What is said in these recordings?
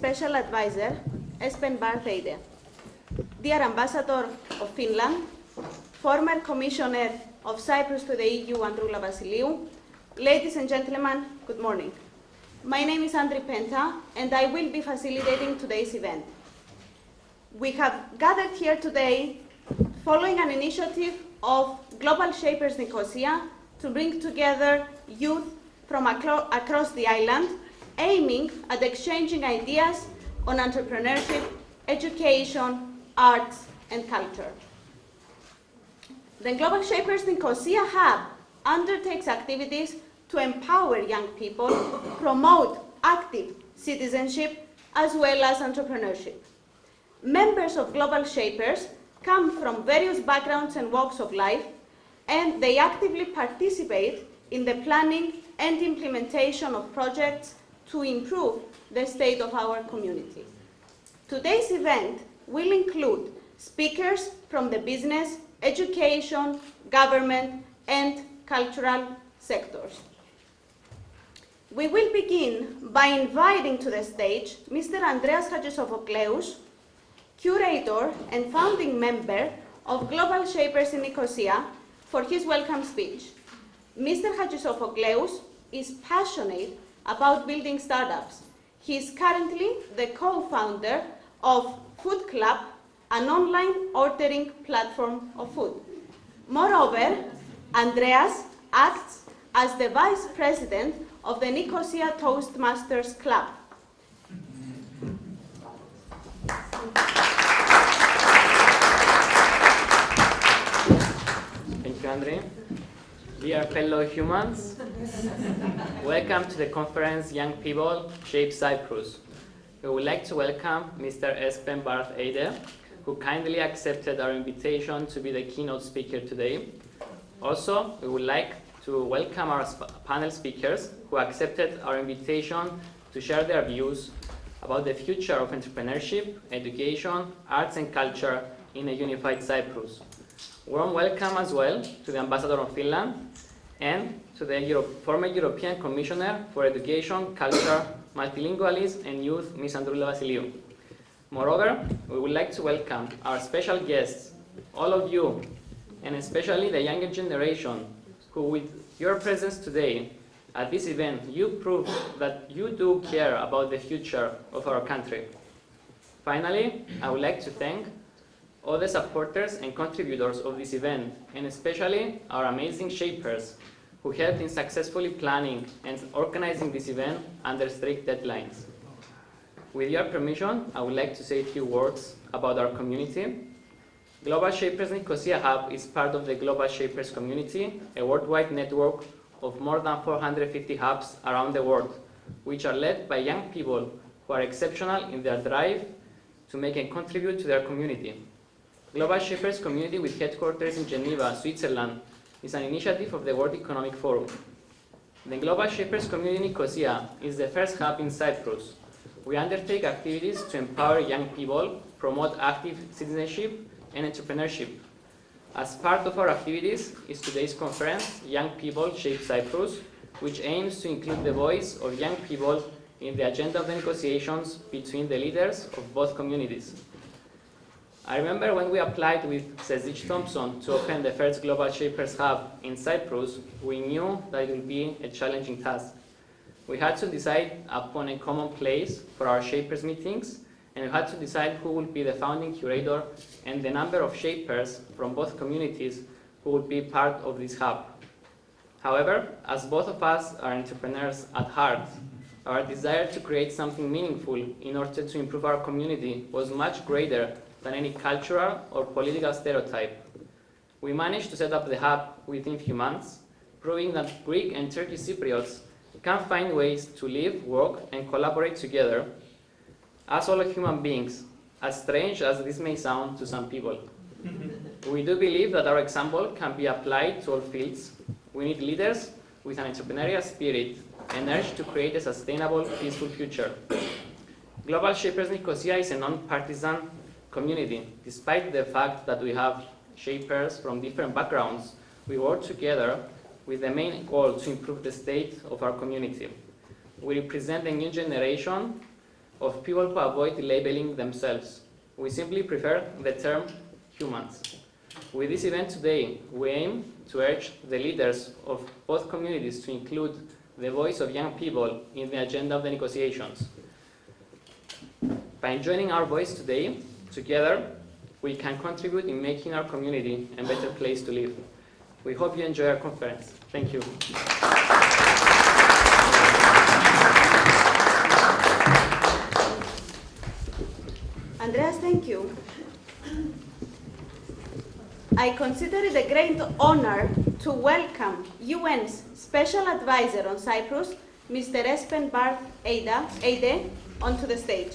Special Advisor, Espen Barth Eide. Dear Ambassador of Finland, former Commissioner of Cyprus to the EU, Androula Vasiliou, ladies and gentlemen, good morning. My name is Andri Penta, and I will be facilitating today's event. We have gathered here today following an initiative of Global Shapers Nicosia to bring together youth from across the island, aiming at exchanging ideas on entrepreneurship, education, arts, and culture. The Global Shapers Nicosia Hub undertakes activities to empower young people, promote active citizenship, as well as entrepreneurship. Members of Global Shapers come from various backgrounds and walks of life, and they actively participate in the planning and implementation of projects to improve the state of our community. Today's event will include speakers from the business, education, government, and cultural sectors. We will begin by inviting to the stage Mr. Andreas Hadjisofokleous, curator and founding member of Global Shapers in Nicosia, for his welcome speech. Mr. Hadjisofokleous is passionate about building startups. He is currently the co-founder of Food Club, an online ordering platform of food. Moreover, Andreas acts as the vice president of the Nicosia Toastmasters Club. Thank you, Andre. Dear fellow humans, welcome to the conference Young People Shape Cyprus. We would like to welcome Mr. Espen Barth Eide, who kindly accepted our invitation to be the keynote speaker today. Also, we would like to welcome our panel speakers who accepted our invitation to share their views about the future of entrepreneurship, education, arts and culture in a unified Cyprus. Warm welcome as well to the Ambassador of Finland and to the former European Commissioner for Education, Culture, Multilingualism and Youth, Ms. Androula Vasiliou. Moreover, we would like to welcome our special guests, all of you, and especially the younger generation, who with your presence today at this event, you prove that you do care about the future of our country. Finally, I would like to thank all the supporters and contributors of this event, and especially our amazing shapers who helped in successfully planning and organizing this event under strict deadlines. With your permission, I would like to say a few words about our community. Global Shapers Nicosia Hub is part of the Global Shapers community, a worldwide network of more than 450 hubs around the world, which are led by young people who are exceptional in their drive to make and contribute to their community. Global Shapers Community, with headquarters in Geneva, Switzerland, is an initiative of the World Economic Forum. The Global Shapers Community Nicosia is the first hub in Cyprus. We undertake activities to empower young people, promote active citizenship and entrepreneurship. As part of our activities is today's conference, Young People Shape Cyprus, which aims to include the voice of young people in the agenda of the negotiations between the leaders of both communities. I remember when we applied with Cezich Thompson to open the first Global Shapers Hub in Cyprus, we knew that it would be a challenging task. We had to decide upon a common place for our Shapers meetings, and we had to decide who would be the founding curator and the number of Shapers from both communities who would be part of this hub. However, as both of us are entrepreneurs at heart, our desire to create something meaningful in order to improve our community was much greater than any cultural or political stereotype. We managed to set up the hub within a few months, proving that Greek and Turkish Cypriots can find ways to live, work, and collaborate together as all human beings, as strange as this may sound to some people. We do believe that our example can be applied to all fields. We need leaders with an entrepreneurial spirit and urge to create a sustainable, peaceful future. Global Shapers Nicosia is a non-partisan community. Despite the fact that we have shapers from different backgrounds, we work together with the main goal to improve the state of our community. We represent a new generation of people who avoid labeling themselves. We simply prefer the term humans. With this event today, we aim to urge the leaders of both communities to include the voice of young people in the agenda of the negotiations. By joining our voice today, together, we can contribute in making our community a better place to live. We hope you enjoy our conference. Thank you. Andreas, thank you. I consider it a great honor to welcome UN's Special Advisor on Cyprus, Mr. Espen Barth Eide, onto the stage.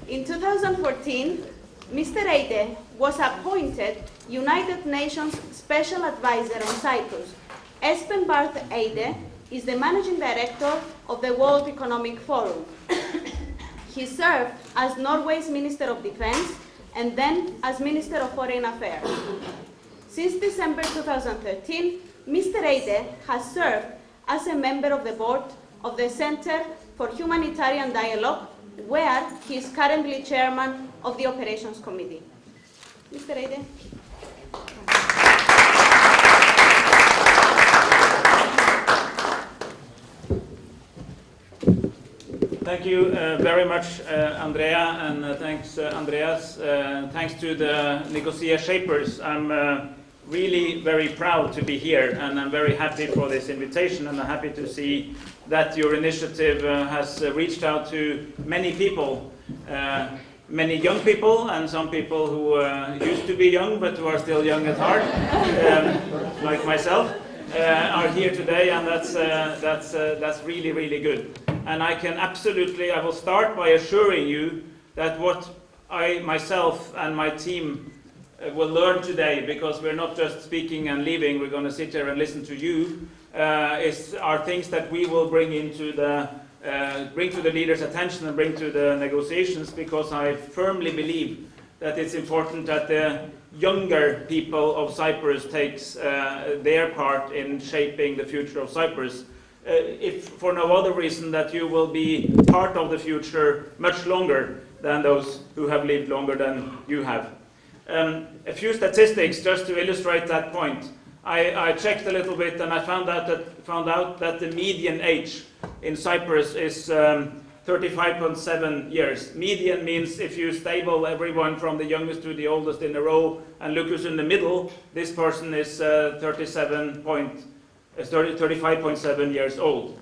In 2014, Mr. Eide was appointed United Nations Special Advisor on Cyprus. Espen Barth Eide is the Managing Director of the World Economic Forum. He served as Norway's Minister of Defense and then as Minister of Foreign Affairs. Since December 2013, Mr. Eide has served as a member of the board of the Center for Humanitarian Dialogue, where he is currently chairman of the Operations Committee. Mr. Eide. Thank you very much, Andrea, and thanks, Andreas. Thanks to the Nicosia Shapers. I'm really very proud to be here, and I'm very happy for this invitation, and I'm happy to see that your initiative has reached out to many people, many young people, and some people who used to be young but who are still young at heart, like myself. are here today, and that's really, really good. And I will start by assuring you that what I myself and my team will learn today, because we're not just speaking and leaving, we're going to sit here and listen to you, are things that we will bring into bring to the leaders' attention and bring to the negotiations, because I firmly believe that it's important that the younger people of Cyprus takes their part in shaping the future of Cyprus, if for no other reason that you will be part of the future much longer than those who have lived longer than you have. A few statistics just to illustrate that point. I checked a little bit, and I found out that the median age in Cyprus is 35.7 years. Median means if you stable everyone from the youngest to the oldest in a row and look who's in the middle, this person is 35.7 years old.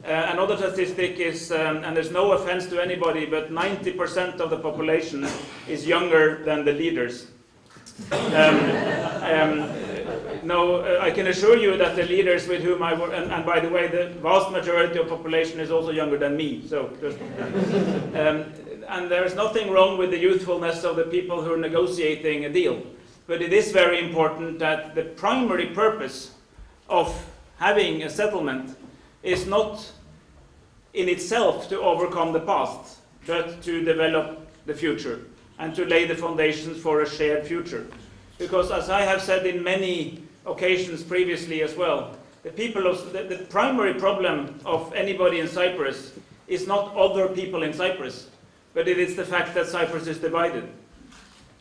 Another statistic is, and there's no offense to anybody, but 90% of the population is younger than the leaders. I can assure you that the leaders with whom I work, and by the way, the vast majority of the population is also younger than me. So, and there is nothing wrong with the youthfulness of the people who are negotiating a deal. But it is very important that the primary purpose of having a settlement is not in itself to overcome the past, but to develop the future and to lay the foundations for a shared future. Because as I have said in many occasions previously as well, the primary problem of anybody in Cyprus is not other people in Cyprus, but it is the fact that Cyprus is divided.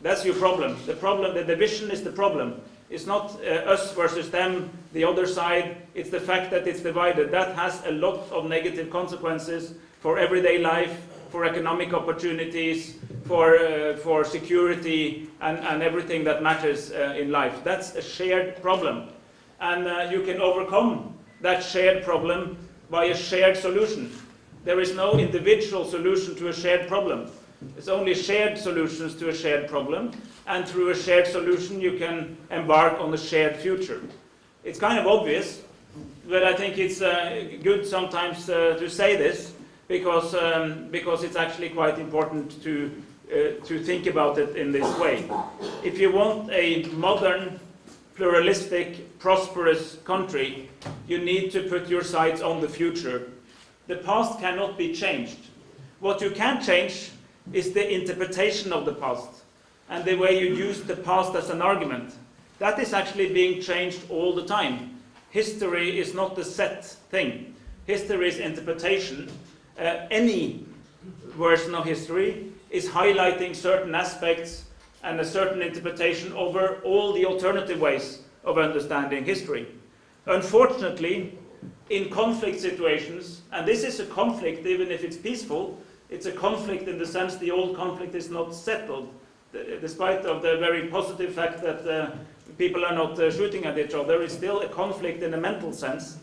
That's your problem. The division is the problem. It's not us versus them, the other side. It's the fact that it's divided. That has a lot of negative consequences for everyday life, for economic opportunities, for security, and everything that matters in life. That's a shared problem. And you can overcome that shared problem by a shared solution. There is no individual solution to a shared problem. It's only shared solutions to a shared problem, and through a shared solution you can embark on a shared future. It's kind of obvious, but I think it's good sometimes to say this, because it's actually quite important to think about it in this way. If you want a modern, pluralistic, prosperous country, you need to put your sights on the future. The past cannot be changed. What you can change is the interpretation of the past and the way you use the past as an argument. That is actually being changed all the time. History is not a set thing. History is interpretation. Any version of history is highlighting certain aspects and a certain interpretation over all the alternative ways of understanding history. Unfortunately, in conflict situations, and this is a conflict even if it's peaceful, it's a conflict in the sense the old conflict is not settled, despite of the very positive fact that people are not shooting at each other. It's still a conflict in a mental sense,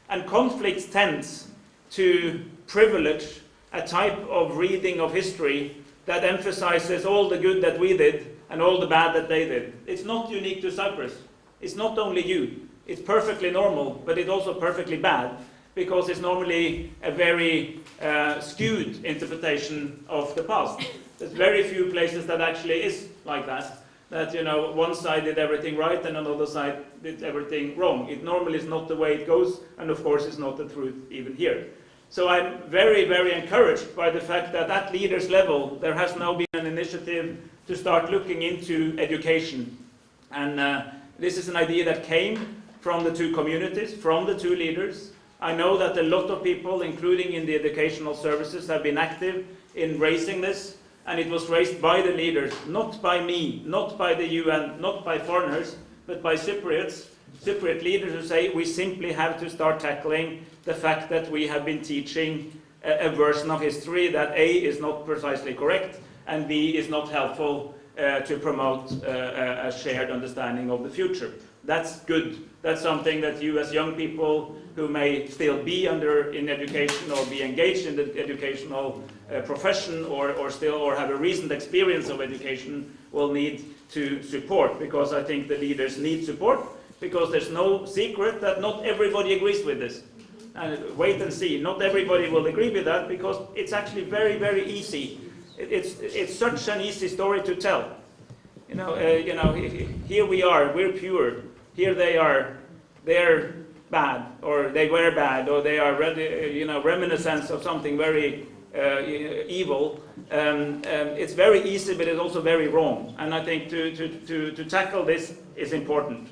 and conflict tends to privilege a type of reading of history that emphasizes all the good that we did and all the bad that they did. It's not unique to Cyprus. It's not only you. It's perfectly normal, but it's also perfectly bad, because it's normally a very skewed interpretation of the past. There's very few places that actually is like that, one side did everything right and another side did everything wrong. It normally is not the way it goes, and of course it's not the truth even here. So I'm very, very encouraged by the fact that at leaders level there has now been an initiative to start looking into education. And this is an idea that came from the two communities, from the two leaders. I know that a lot of people, including in the educational services, have been active in raising this, and it was raised by the leaders, not by me, not by the UN, not by foreigners, but by Cypriots, Cypriot leaders who say we simply have to start tackling the fact that we have been teaching a version of history that A, is not precisely correct, and B, is not helpful to promote a shared understanding of the future. That's good. That's something that you as young people who may still be in education or be engaged in the educational profession or have a recent experience of education will need to support, because I think the leaders need support, because there's no secret that not everybody agrees with this. And wait and see. Not everybody will agree with that because it's actually very, very easy. It's such an easy story to tell. Here we are, we're pure. Here they are, they're bad, or they were bad, or they are reminiscence of something very evil. It's very easy, but it's also very wrong. And I think to tackle this is important.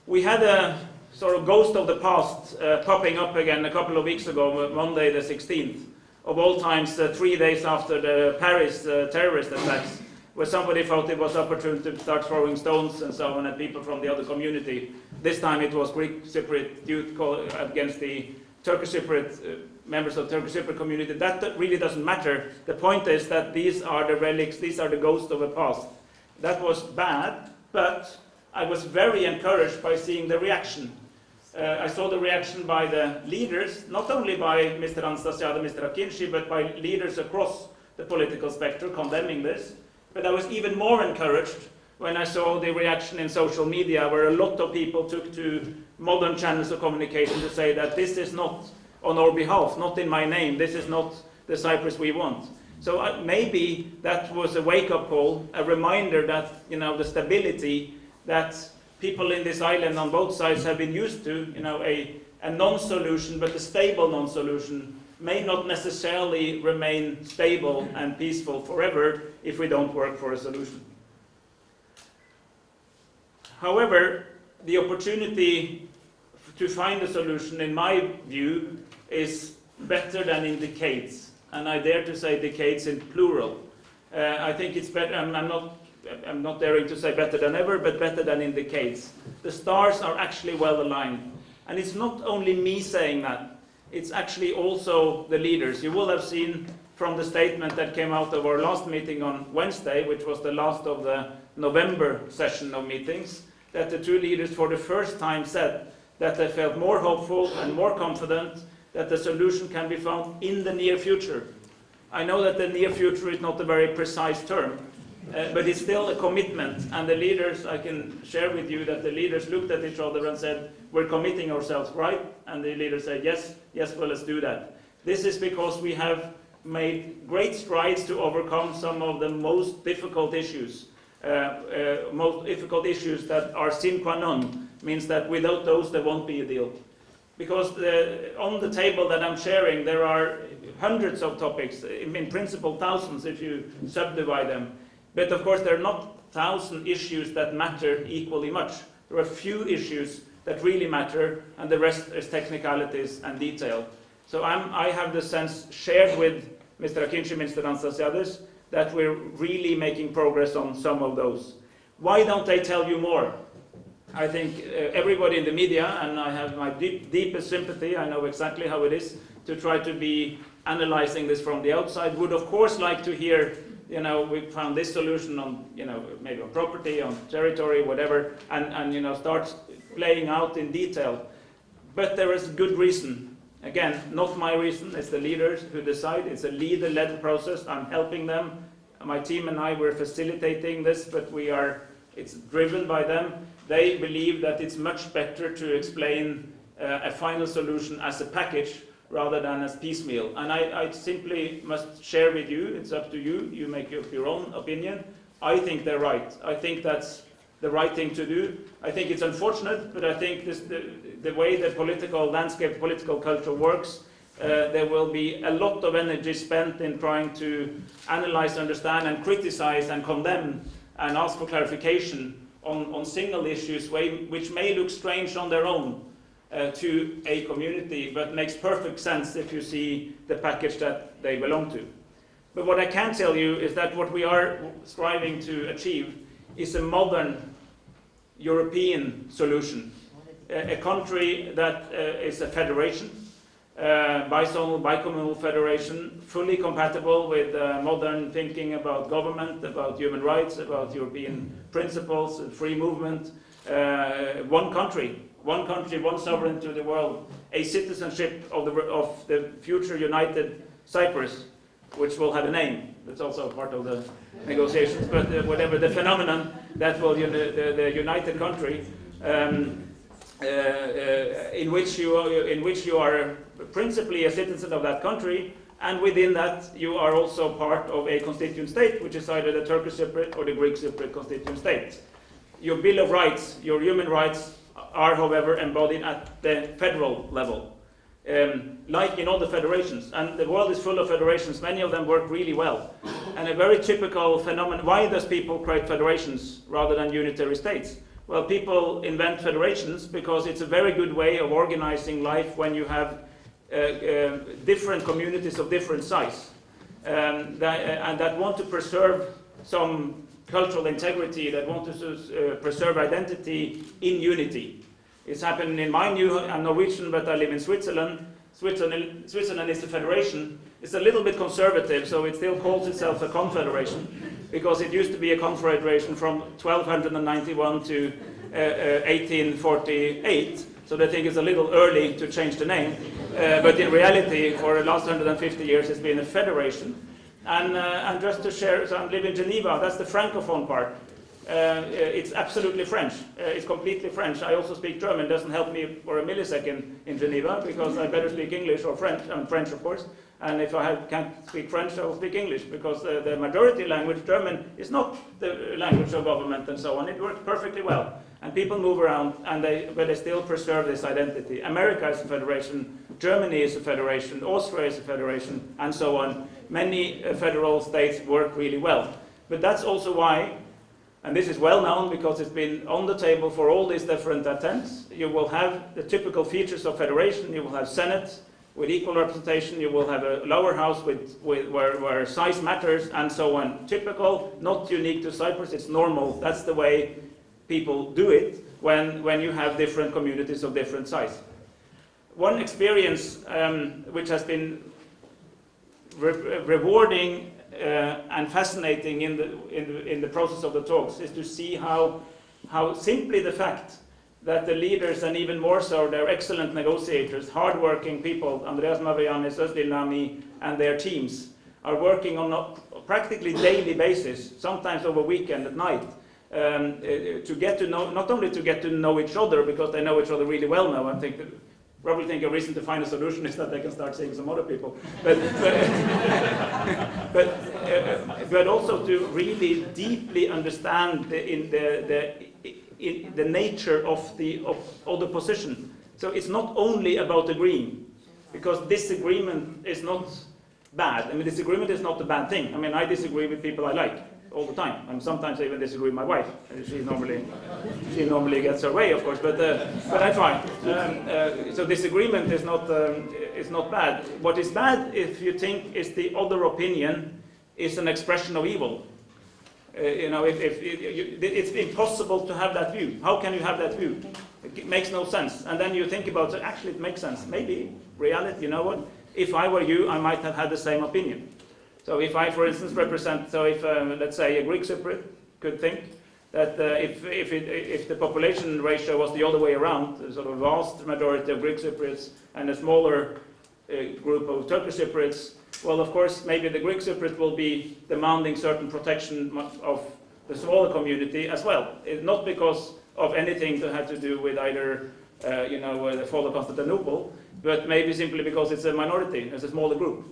We had a sort of ghost of the past popping up again a couple of weeks ago, Monday the 16th, of all times, 3 days after the Paris terrorist attacks, where somebody thought it was opportune to start throwing stones and so on at people from the other community. This time it was Greek Cypriot youth against the Turkish Cypriot members of the Turkish Cypriot community. That really doesn't matter. The point is that these are the relics, these are the ghosts of the past. That was bad, but I was very encouraged by seeing the reaction. I saw the reaction by the leaders, not only by Mr. Anastasiadis, Mr. Akinci, but by leaders across the political spectrum condemning this. But I was even more encouraged when I saw the reaction in social media, where a lot of people took to modern channels of communication to say that this is not on our behalf, not in my name, this is not the Cyprus we want. So maybe that was a wake-up call, a reminder that the stability that people in this island on both sides have been used to, a non-solution, but a stable non-solution, may not necessarily remain stable and peaceful forever if we don't work for a solution. However, the opportunity to find a solution, in my view, is better than in decades. And I dare to say decades in plural. I think it's better, I'm not daring to say better than ever, but better than in decades. The stars are actually well aligned. And it's not only me saying that, it's actually also the leaders. You will have seen from the statement that came out of our last meeting on Wednesday, which was the last of the November session of meetings, that the two leaders for the first time said that they felt more hopeful and more confident that the solution can be found in the near future. I know that the near future is not a very precise term, but it's still a commitment, and the leaders, I can share with you that the leaders looked at each other and said, we're committing ourselves, right? And the leaders said, yes, well, let's do that. This is because we have made great strides to overcome some of the most difficult issues. That are sine qua non, means that without those there won't be a deal. Because on the table that I'm sharing, there are hundreds of topics, in principle thousands if you subdivide them. But of course there are not 1,000 issues that matter equally much. There are few issues that really matter, and the rest is technicalities and detail. So I have the sense, shared with Mr. Akinci, Mr. Anastasiadis, that we're really making progress on some of those. Why don't they tell you more? I think everybody in the media, and I have my deepest sympathy, I know exactly how it is to try to be analyzing this from the outside, would of course like to hear, we found this solution on, maybe on property, on territory, whatever, and start playing out in detail. But there is good reason. Again, not my reason, it's the leaders who decide. It's a leader-led process. I'm helping them. My team and I, we're facilitating this, but it's driven by them. They believe that it's much better to explain a final solution as a package rather than as piecemeal. And I simply must share with you, it's up to you, you make your own opinion. I think they're right. I think that's the right thing to do. I think it's unfortunate, but I think the way the political landscape, political culture works, there will be a lot of energy spent in trying to analyze, understand, and criticize and condemn and ask for clarification on single issues which may look strange on their own to a community, but makes perfect sense if you see the package that they belong to. But what I can tell you is that what we are striving to achieve is a modern European solution, a country that is a federation, bizonal, bicommunal federation, fully compatible with modern thinking about government, about human rights, about European principles, free movement, one country, one sovereign to the world, a citizenship of the future united Cyprus, which will have a name. That's also part of the negotiations, but whatever the phenomenon, that will the united country, in which you are principally a citizen of that country, and within that you are also part of a constituent state, which is either the Turkish Cypriot or the Greek Cypriot constituent state. Your Bill of Rights, your human rights, are, however, embodied at the federal level, like in all the federations. And the world is full of federations. Many of them work really well. And a very typical phenomenon, why does people create federations rather than unitary states? Well, people invent federations because it's a very good way of organizing life when you have different communities of different size and that want to preserve some cultural integrity, that want to preserve identity in unity. It's happened in my I'm Norwegian, but I live in Switzerland. Switzerland is a federation. It's a little bit conservative, so it still calls itself a confederation, because it used to be a confederation from 1291 to 1848. So they think it's a little early to change the name. But in reality, for the last 150 years, it's been a federation. And just to share, so I live in Geneva, that's the Francophone part. It's absolutely French. It's completely French. I also speak German. It doesn't help me for a millisecond in Geneva, because I better speak English or French. I'm French, of course. And if I can't speak French, I will speak English, because the majority language, German, is not the language of government and so on. It works perfectly well. And people move around, but they still preserve this identity. America is a federation, Germany is a federation, Austria is a federation, and so on. Many federal states work really well. But that's also why, and this is well known because it's been on the table for all these different attempts, you will have the typical features of federation. You will have Senate with equal representation, you will have a lower house where size matters, and so on. Typical, not unique to Cyprus, it's normal. That's the way people do it when you have different communities of different size. One experience which has been rewarding and fascinating in the process of the talks is to see how simply the fact that the leaders, and even more so their excellent negotiators, hardworking people, Andreas Mavroyiannis, Özlem Nami, and their teams, are working on a practically daily basis, sometimes over weekend at night, to get to know, not only to get to know each other, because they know each other really well now. I think probably think a reason to find a solution is that they can start seeing some other people, but also to really deeply understand the nature of the position. So it's not only about agreeing, because disagreement is not bad. I mean, disagreement is not a bad thing. I mean, I disagree with people I like all the time, and sometimes I even disagree with my wife. She normally gets her way, of course, but I'm fine. So disagreement is not bad. What is bad, if you think is the other opinion is an expression of evil. You know, it's impossible to have that view. How can you have that view? It makes no sense. And then you think about it, actually it makes sense. Maybe, reality, you know what? If I were you, I might have had the same opinion. So if I, for instance, represent, so if, let's say, a Greek Cypriot could think that if the population ratio was the other way around, the sort of vast majority of Greek Cypriots and a smaller group of Turkish Cypriots, well, of course, maybe the Greek Cypriot will be demanding certain protection of the smaller community as well. Not because of anything that had to do with either, the fall of Constantinople, but maybe simply because it's a minority, it's a smaller group.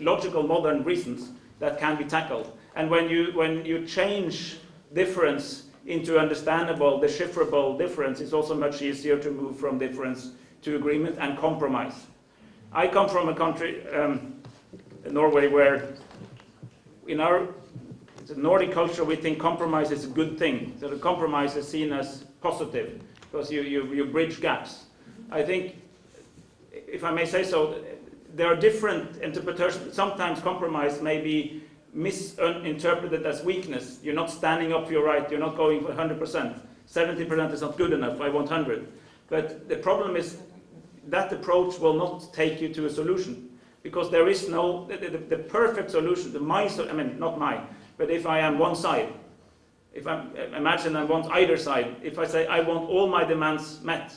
Logical modern reasons that can be tackled. And when you change difference into understandable, decipherable difference, it's also much easier to move from difference to agreement and compromise. I come from a country, Norway, where in our Nordic culture we think compromise is a good thing. So the compromise is seen as positive because you bridge gaps. I think, if I may say so, there are different interpretations. Sometimes compromise may be misinterpreted as weakness. You're not standing up for your right. You're not going for 100%. 70% is not good enough. I want 100. But the problem is that approach will not take you to a solution, because there is no the perfect solution. Not mine, but if I am one side, imagine I'm on either side. If I say I want all my demands met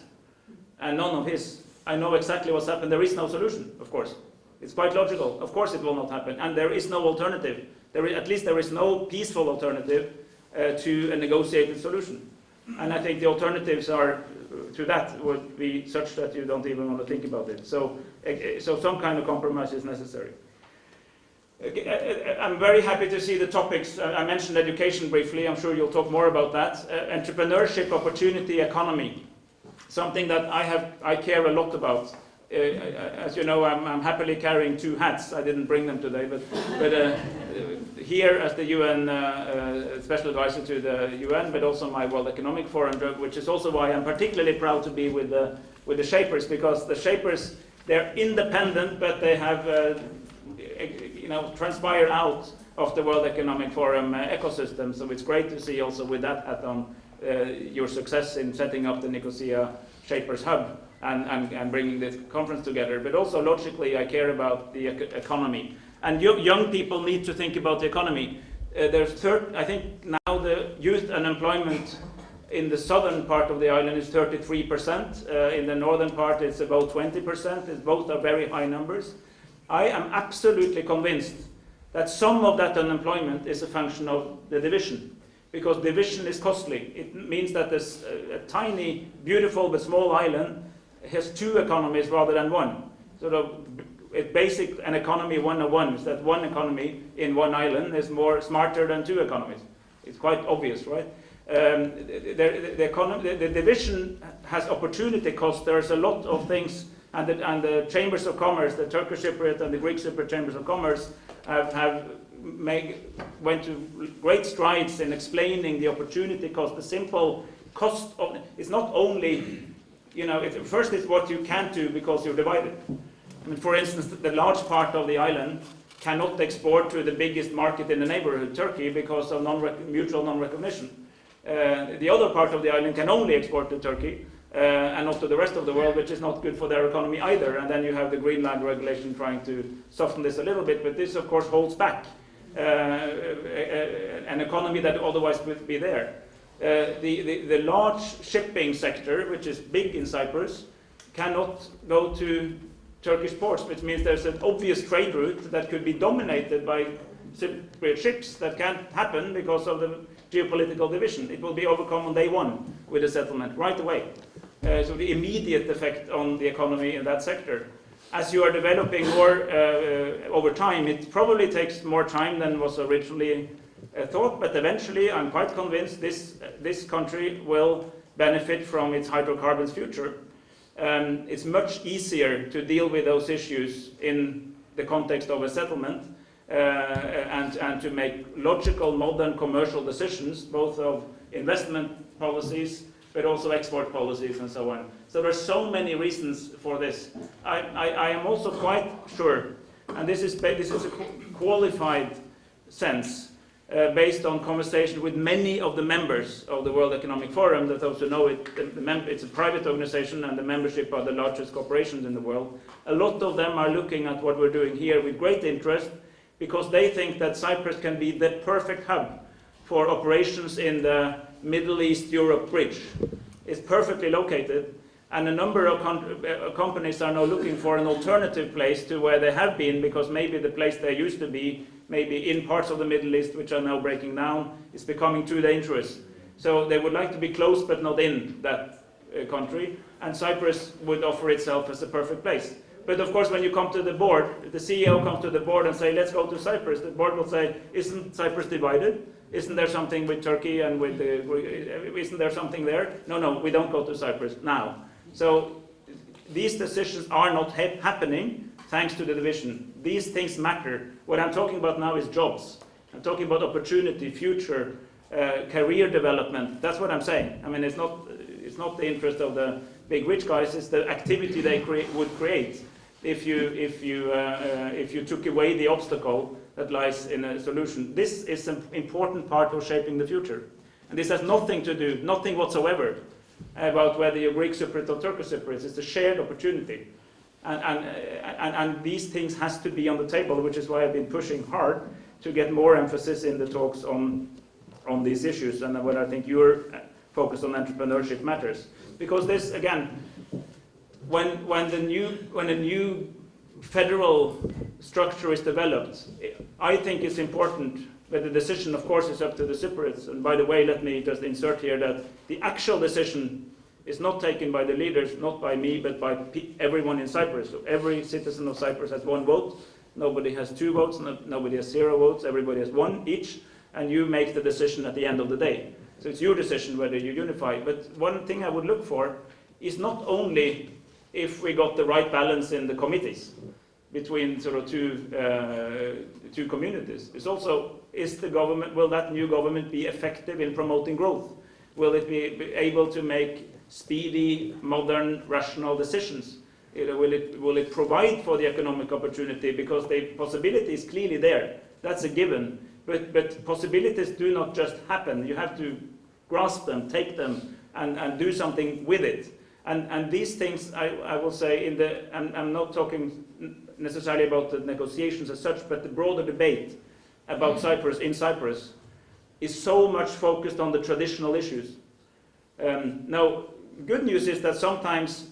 and none of his, I know exactly what's happened. There is no solution, of course. It's quite logical. Of course it will not happen. And there is no alternative. At least there is no peaceful alternative to a negotiated solution. And I think the alternatives are to that would be such that you don't even want to think about it. So some kind of compromise is necessary. I'm very happy to see the topics. I mentioned education briefly. I'm sure you'll talk more about that. Entrepreneurship, opportunity, economy. Something that I care a lot about. As you know, I'm happily carrying 2 hats. I didn't bring them today, but here as the UN Special Advisor to the UN, but also my World Economic Forum, which is also why I'm particularly proud to be with the Shapers, because the Shapers, they're independent, but they have transpired out of the World Economic Forum ecosystem. So it's great to see also with that hat on your success in setting up the Nicosia Shapers Hub and bringing this conference together. But also logically, I care about the economy. And young people need to think about the economy. I think now the youth unemployment in the southern part of the island is 33%. In the northern part, it's about 20%. Both are very high numbers. I am absolutely convinced that some of that unemployment is a function of the division, because division is costly. It means that this a tiny, beautiful but small island has 2 economies rather than 1. Sort of, an economy 101 is that 1 economy in 1 island is more smarter than 2 economies. It's quite obvious, right? The division has opportunity cost. There's a lot of things. And the chambers of commerce, the Turkish Cypriot and the Greek Cypriot chambers of commerce, went to great strides in explaining the opportunity cost. The simple cost of it's not only, first it's what you can't do because you're divided. I mean, for instance, the large part of the island cannot export to the biggest market in the neighborhood, Turkey, because of mutual non-recognition. The other part of the island can only export to Turkey. And not to the rest of the world, which is not good for their economy either. And then you have the Greenland regulation trying to soften this a little bit, but this of course holds back an economy that otherwise would be there. The large shipping sector, which is big in Cyprus, cannot go to Turkish ports, which means there's an obvious trade route that could be dominated by Cypriot ships. That can't happen because of the geopolitical division. It will be overcome on day 1 with a settlement right away. So the immediate effect on the economy in that sector. As you are developing more over time, it probably takes more time than was originally thought, but eventually I'm quite convinced this country will benefit from its hydrocarbons future. It's much easier to deal with those issues in the context of a settlement and to make logical, modern commercial decisions, both of investment policies, but also export policies and so on. So there's so many reasons for this. I am also quite sure, and this is a qualified sense, based on conversation with many of the members of the World Economic Forum, that those who know it, it's a private organization and the membership are the largest corporations in the world. A lot of them are looking at what we're doing here with great interest, because they think that Cyprus can be the perfect hub for operations in the Middle East-Europe bridge. It's perfectly located, and a number of companies are now looking for an alternative place to where they have been, because maybe the place they used to be, maybe in parts of the Middle East which are now breaking down, is becoming too dangerous. So they would like to be close but not in that country, and Cyprus would offer itself as a perfect place. But of course, when you come to the board, the CEO comes to the board and say, let's go to Cyprus. The board will say, isn't Cyprus divided? Isn't there something with Turkey and with isn't there something there? No, we don't go to Cyprus now. So these decisions are not happening thanks to the division. These things matter. What I'm talking about now is jobs. I'm talking about opportunity, future, career development. That's what I'm saying. I mean, it's not the interest of the big rich guys. It's the activity they would create if you took away the obstacle that lies in a solution. This is an important part of shaping the future. And this has nothing to do, nothing whatsoever, about whether you're Greek Cypriot or Turkish Cypriot. It's a shared opportunity. And these things has to be on the table, which is why I've been pushing hard to get more emphasis in the talks on these issues, and what I think your focus on entrepreneurship matters. Because this, again, when a new federal structure is developed, I think it's important But the decision, of course, is up to the Cypriots. And by the way, let me just insert here that the actual decision is not taken by the leaders, not by me, but by everyone in Cyprus. So every citizen of Cyprus has one vote. Nobody has 2 votes, nobody has 0 votes, everybody has 1 each, and you make the decision at the end of the day. So it's your decision whether you unify. But one thing I would look for is not only if we got the right balance in the committees between sort of two communities. It's also, will that new government be effective in promoting growth? Will it be able to make speedy, modern, rational decisions? Will it provide for the economic opportunity? Because the possibility is clearly there. That's a given. But possibilities do not just happen. You have to grasp them, take them, and do something with it. And these things, I will say, I'm not talking necessarily about the negotiations as such, but the broader debate about Cyprus in Cyprus is so much focused on the traditional issues. Now, good news is that sometimes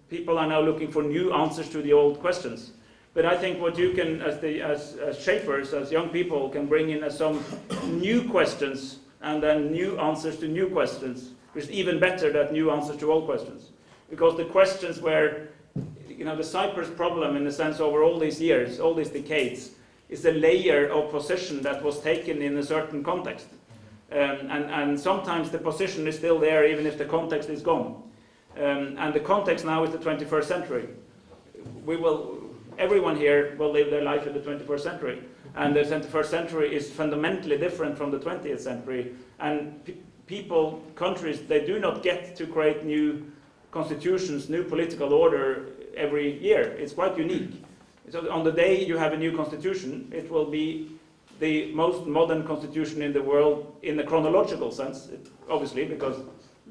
people are now looking for new answers to the old questions. But I think what you can, as shapers, as young people, can bring in as some new questions and then new answers to new questions, which is even better than new answers to old questions. Because the questions where, the Cyprus problem, in a sense, over all these years, all these decades, is a layer of position that was taken in a certain context. And sometimes the position is still there even if the context is gone. And the context now is the 21st century. Everyone here will live their life in the 21st century. And the 21st century is fundamentally different from the 20th century. And people, countries, they do not get to create new constitutions, new political order every year. It's quite unique. So on the day you have a new constitution, it will be the most modern constitution in the world in a chronological sense, obviously, because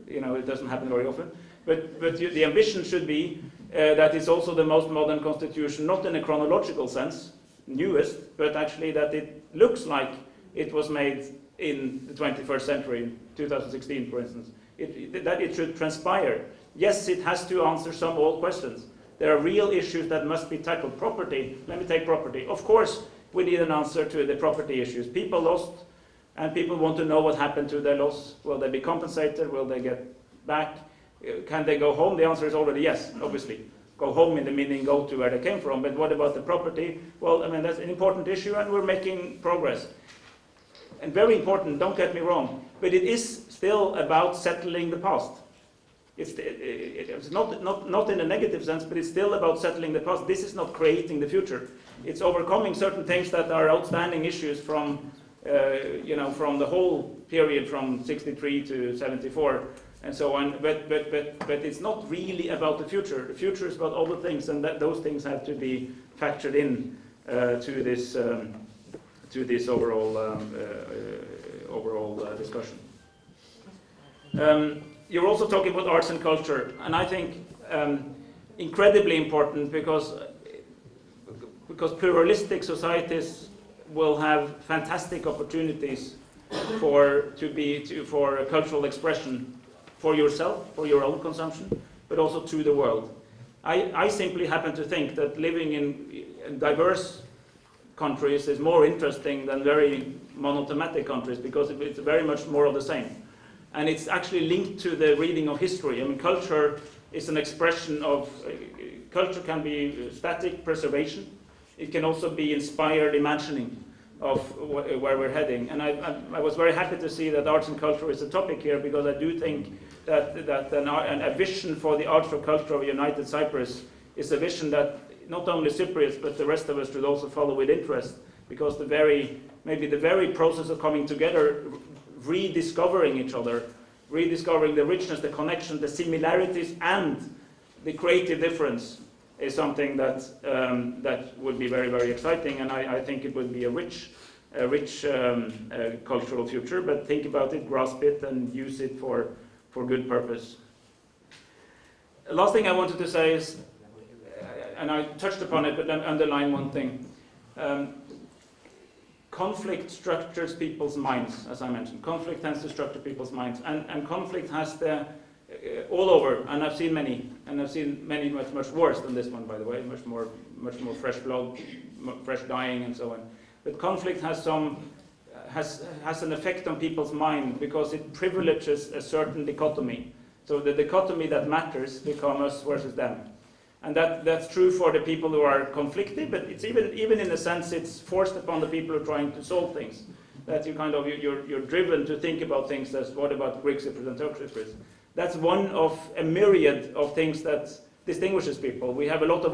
it doesn't happen very often. But the ambition should be that it's also the most modern constitution, not in a chronological sense, newest, but actually that it looks like it was made in the 21st century, in 2016, for instance. That it should transpire. Yes, it has to answer some old questions. There are real issues that must be tackled. Property, let me take property. Of course, we need an answer to the property issues. People lost, and people want to know what happened to their loss. Will they be compensated? Will they get back? Can they go home? The answer is already yes, obviously. Go home in the meaning go to where they came from. But what about the property? Well, that's an important issue, and we're making progress. And very important, don't get me wrong, but it is still about settling the past. It's not in a negative sense, but it's still about settling the past. This is not creating the future. It's overcoming certain things that are outstanding issues from the whole period from 63 to 74 and so on. But it's not really about the future. The future is about other things, and those things have to be factored in to this overall discussion. You're also talking about arts and culture, and I think incredibly important because pluralistic societies will have fantastic opportunities for cultural expression for yourself, for your own consumption, but also to the world. I simply happen to think that living in diverse countries is more interesting than very monothematic countries because it's very much more of the same. And it's actually linked to the reading of history. Culture is an expression of, culture can be static preservation. It can also be inspired imagining of where we're heading. And I was very happy to see that arts and culture is a topic here because I do think that a vision for the arts or culture of a united Cyprus is a vision that not only Cypriots but the rest of us should also follow with interest because maybe the very process of coming together, rediscovering each other, rediscovering the richness, the connection, the similarities, and the creative difference is something that would be very, very exciting, and I think it would be a rich cultural future, but think about it, grasp it, and use it for good purpose. The last thing I wanted to say is, and I touched upon it, but let me underline one thing. Conflict structures people's minds, as I mentioned. Conflict tends to structure people's minds, and conflict has all over, and I've seen many much worse than this one, by the way, much more fresh blood, fresh dying, and so on. But conflict has has an effect on people's mind because it privileges a certain dichotomy. So the dichotomy that matters becomes us versus them. And that's true for the people who are conflicted, but it's even in a sense it's forced upon the people who are trying to solve things. That you're driven to think about things as what about Greek Cypriots and Turkish Cypriots. That's one of a myriad of things that distinguishes people. We have a lot of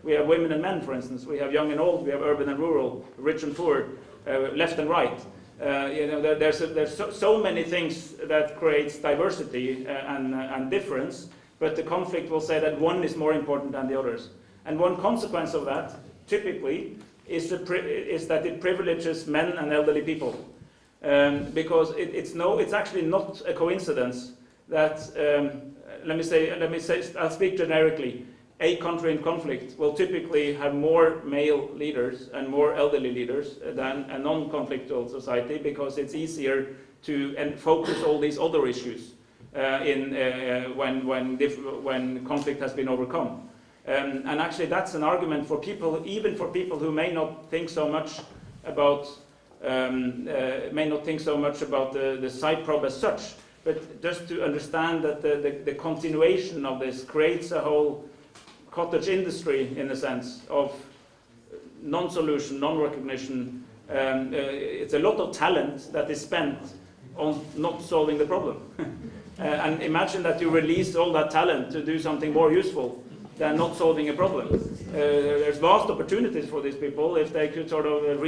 we have women and men, for instance. We have young and old. We have urban and rural, rich and poor, left and right. There's so many things that creates diversity and difference, but the conflict will say that one is more important than the others. And one consequence of that, typically, is that it privileges men and elderly people. Because it's actually not a coincidence that, let me say, I'll speak generically, a country in conflict will typically have more male leaders and more elderly leaders than a non-conflictual society, because it's easier to focus all these other issues when conflict has been overcome. And actually that's an argument for people, even for people who may not think so much about the side probe as such, but just to understand that the continuation of this creates a whole cottage industry, in a sense, of non-solution, non-recognition. It's a lot of talent that is spent on not solving the problem. And imagine that you release all that talent to do something more useful than not solving a problem. There's vast opportunities for these people if they could sort of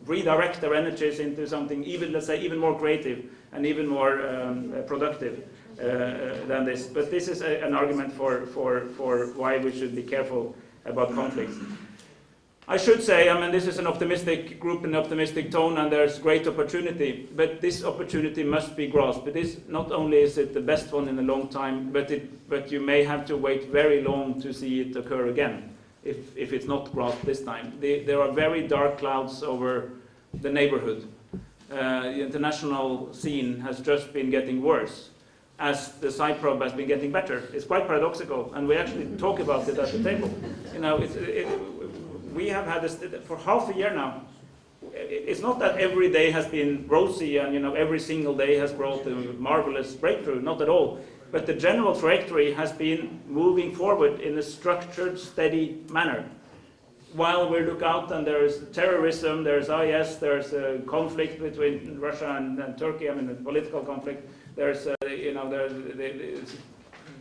redirect their energies into something even, let's say, even more creative and even more productive than this. But this is an argument for why we should be careful about conflicts. I should say, I mean, this is an optimistic group, an optimistic tone, and there's great opportunity, but this opportunity must be grasped. It is, not only is it the best one in a long time, but you may have to wait very long to see it occur again, if it's not grasped this time. There are very dark clouds over the neighborhood. The international scene has just been getting worse as the side probe has been getting better. It's quite paradoxical, and we actually talk about it at the table. You know, we have had this for half a year now. It's not that every day has been rosy and every single day has brought a marvelous breakthrough, not at all. But the general trajectory has been moving forward in a structured, steady manner. While we look out and there's terrorism, there's IS, there's a conflict between Russia and Turkey, I mean a political conflict, there's there's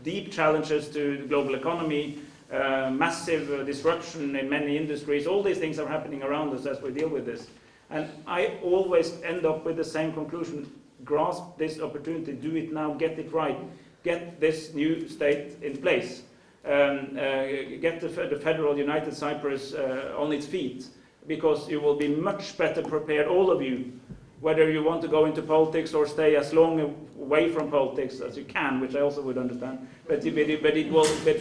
deep challenges to the global economy, massive disruption in many industries. All these things are happening around us as we deal with this. And I always end up with the same conclusion. Grasp this opportunity, do it now, get it right, get this new state in place. Get the federal United Cyprus on its feet, because you will be much better prepared, all of you, whether you want to go into politics or stay as long away from politics as you can, which I also would understand. But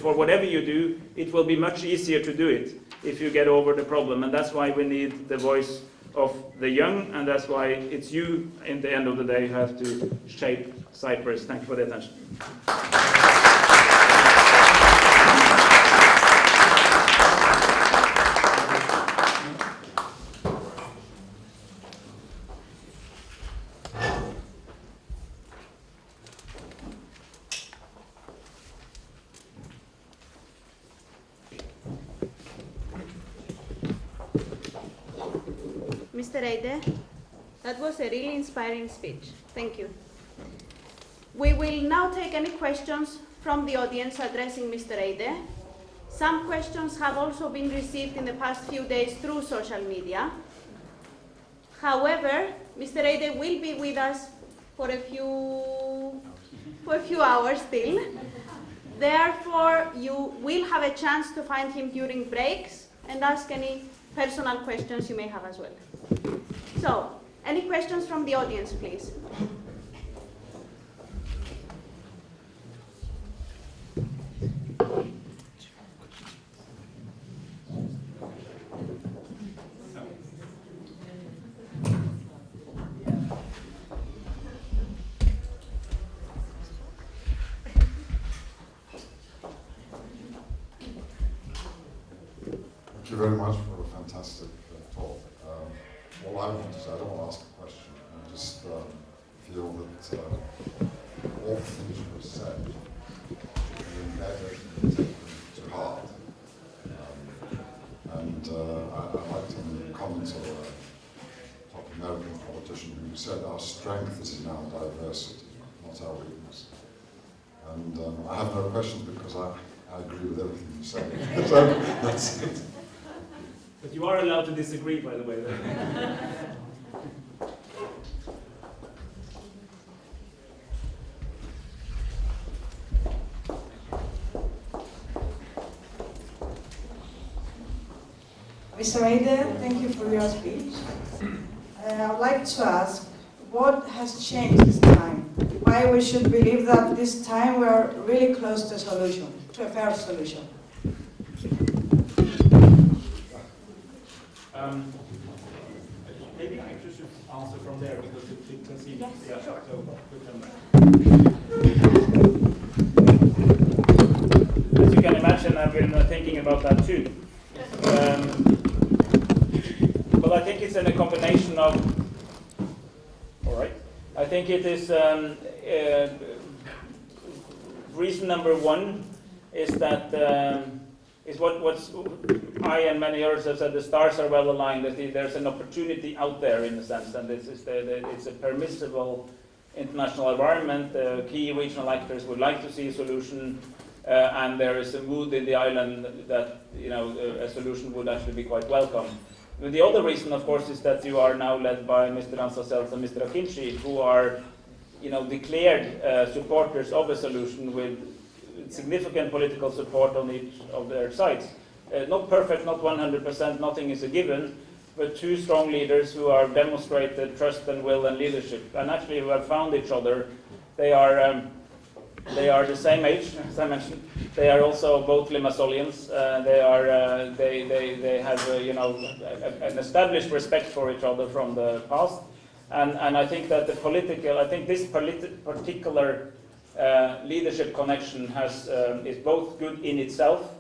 for whatever you do, it will be much easier to do it if you get over the problem. And that's why we need the voice of the young, and that's why it's you, in the end of the day, who have to shape Cyprus. Thank you for the attention. Mr. Eide, that was a really inspiring speech. Thank you. We will now take any questions from the audience addressing Mr. Eide. Some questions have also been received in the past few days through social media. However, Mr. Eide will be with us for a few hours still. Therefore, you will have a chance to find him during breaks and ask any personal questions you may have as well. So, any questions from the audience, please? Thank you very much for a fantastic talk. Well, want to say, I don't want to ask a question. I just feel that all the things you have said are embedded and taken to heart. And I liked the comments of a top American politician who said our strength is in our diversity, not our weakness. And I have no questions because I agree with everything you say. So that's it. But you are allowed to disagree, by the way. Mr. Eide, thank you for your speech. I would like to ask, what has changed this time? Why we should believe that this time we are really close to a solution, to a fair solution? Maybe I should answer from there because it can seem. Yes, yeah, sure. So as you can imagine, I've been thinking about that too. But I think it's in a combination of. All right. I think it is reason number one is that is what's I and many others have said. The stars are well aligned. That there's an opportunity out there in a sense, and this is it's a permissible international environment. Key regional actors would like to see a solution, and there is a mood in the island that a solution would actually be quite welcome. But the other reason, of course, is that you are now led by Mr. Ansasels and Mr. Akinci, who are, declared supporters of a solution with significant political support on each of their sides. Not perfect, not 100%, nothing is a given, but two strong leaders who are demonstrated trust and will and leadership, and actually who have found each other. They are the same age, as I mentioned. They are also both Limassolians. They have an established respect for each other from the past, and I think that this particular leadership connection is both good in itself,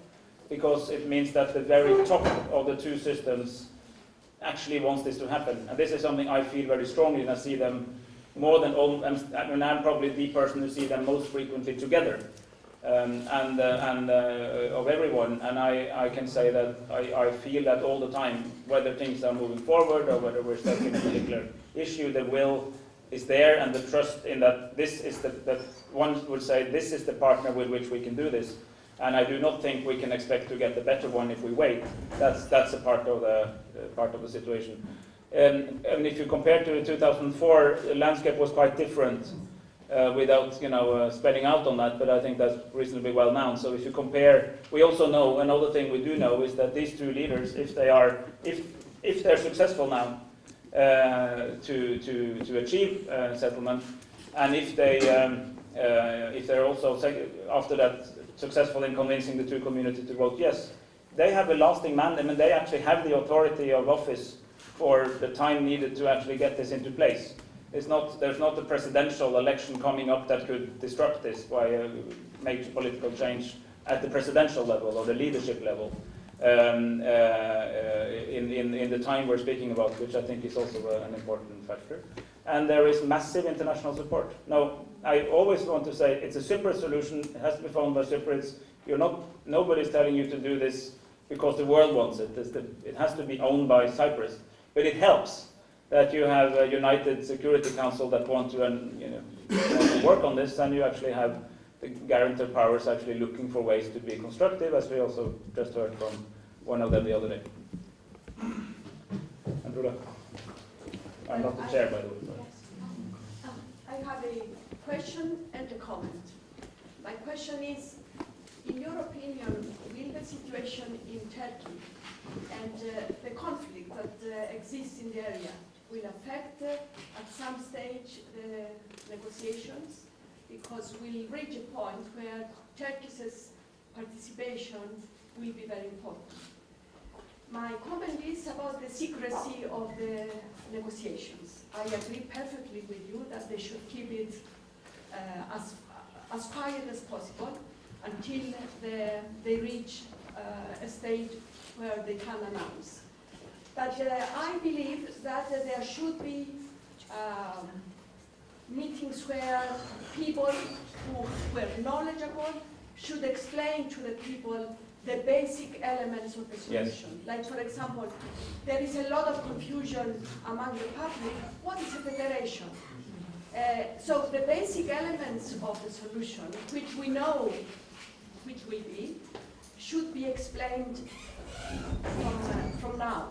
because it means that the very top of the two systems actually wants this to happen, and this is something I feel very strongly, and I see them more than all. I'm probably the person who see them most frequently together, of everyone. And I can say that I feel that all the time, whether things are moving forward or whether we're stuck in a particular issue, the will is there, and the trust in that this is that one would say this is the partner with which we can do this. And I do not think we can expect to get the better one if we wait. That's a part of the situation. And if you compare to 2004, the landscape was quite different, without spelling out on that, but I think that's reasonably well known. So if you compare, we also know, another thing we do know is that these two leaders, if they're successful now to achieve settlement, and if they're also after that successful in convincing the two communities to vote yes, they have a lasting mandate, and they actually have the authority of office for the time needed to actually get this into place. There's not a presidential election coming up that could disrupt this by a major political change at the presidential level or the leadership level in the time we're speaking about, which I think is also an important factor. And there is massive international support. Now, I always want to say it's a Cypriot solution. It has to be found by Cypriots. Nobody's telling you to do this because the world wants it. It has to be owned by Cyprus. But it helps that you have a United Security Council that want to work on this, and you actually have the guarantor powers actually looking for ways to be constructive, as we also just heard from one of them the other day. Andrula. I'm not the chair, by the way. I have a question and a comment. My question is, in your opinion, will the situation in Turkey and the conflict that exists in the area will affect at some stage the negotiations? Because we'll reach a point where Turkey's participation will be very important. My comment is about the secrecy of the negotiations. I agree perfectly with you that they should keep it as quiet as possible until they reach a stage where they can announce. But I believe that there should be meetings where people who were knowledgeable should explain to the people the basic elements of the solution. Yes. Like, for example, there is a lot of confusion among the public. What is a federation? So the basic elements of the solution, which we know which will be, should be explained from now.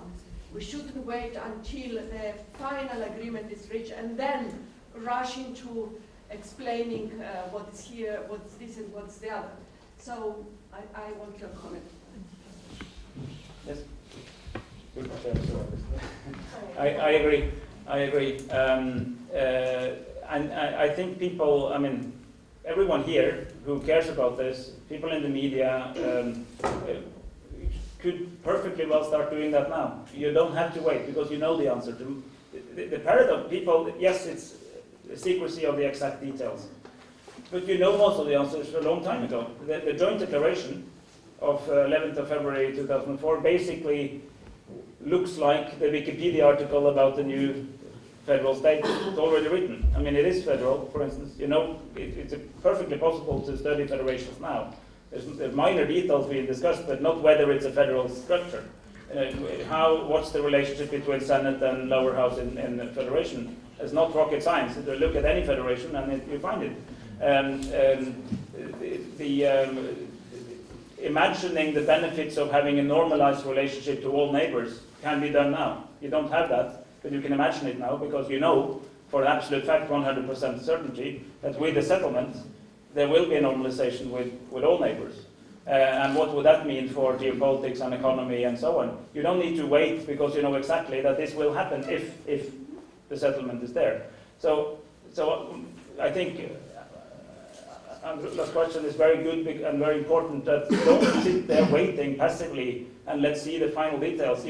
We shouldn't wait until the final agreement is reached and then rush into explaining what is here, what's this and what's the other. So I want your comment. Yes. Good. I agree. I agree. And I think people, I mean, everyone here who cares about this, people in the media, could perfectly well start doing that now. You don't have to wait because you know the answer to the paradox. People, yes, it's the secrecy of the exact details, but you know most of the answers a long time ago. The joint declaration of 11th of February 2004 basically looks like the Wikipedia article about the new federal state. It's already written. I mean, it is federal, for instance. You know, it's perfectly possible to study federations now. There's minor details being discussed, but not whether it's a federal structure. What's the relationship between Senate and lower house in the federation? It's not rocket science. You look at any federation and you find it. Imagining the benefits of having a normalized relationship to all neighbors can be done now. You don't have that, but you can imagine it now because you know for an absolute fact, 100% certainty, that with the settlement, there will be a normalization with all neighbors. And what would that mean for geopolitics and economy and so on? You don't need to wait because you know exactly that this will happen if the settlement is there. So I think Andrula's question is very good and very important, that don't sit there waiting passively and let's see the final details.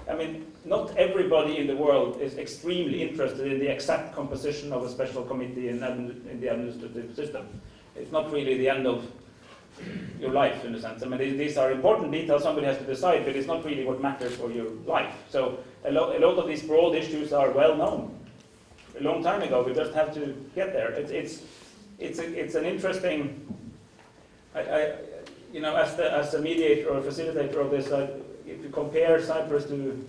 I mean, not everybody in the world is extremely interested in the exact composition of a special committee in the administrative system. It's not really the end of your life, in a sense. I mean, these are important details somebody has to decide, but it's not really what matters for your life. So a lot of these broad issues are well known a long time ago. We just have to get there. It's an interesting. You know, as a mediator or facilitator of this, if you compare Cyprus to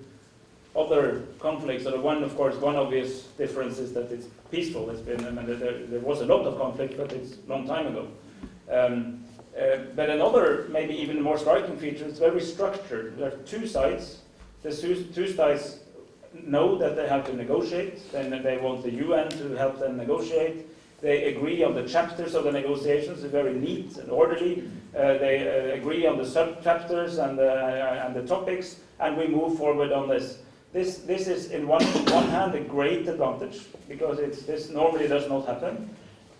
other conflicts, of course, one obvious difference is that it's peaceful. It's been, I mean, there was a lot of conflict, but it's a long time ago. But another, maybe even more striking feature, it's very structured. There are two sides. The two sides know that they have to negotiate, then they want the UN to help them negotiate. They agree on the chapters of the negotiations, it's very neat and orderly. They agree on the sub-chapters and the topics, and we move forward on this. This is, in one hand, a great advantage, because this normally does not happen.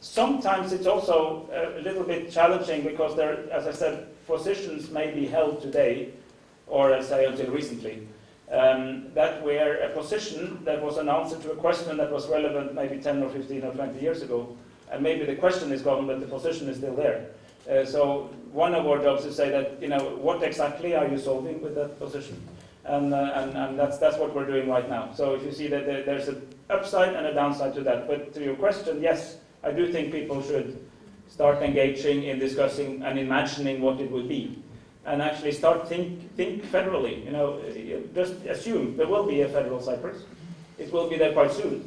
Sometimes it's also a little bit challenging, because there, as I said, positions may be held today, or I say until recently, that were a position that was an answer to a question that was relevant maybe 10 or 15 or 20 years ago, and maybe the question is gone, but the position is still there. So one of our jobs is to say that, you know, what exactly are you solving with that position? And that's what we're doing right now. So if you see that there's an upside and a downside to that. But to your question, yes, I do think people should start engaging in discussing and imagining what it would be, and actually start think federally. You know, just assume there will be a federal Cyprus. It will be there quite soon.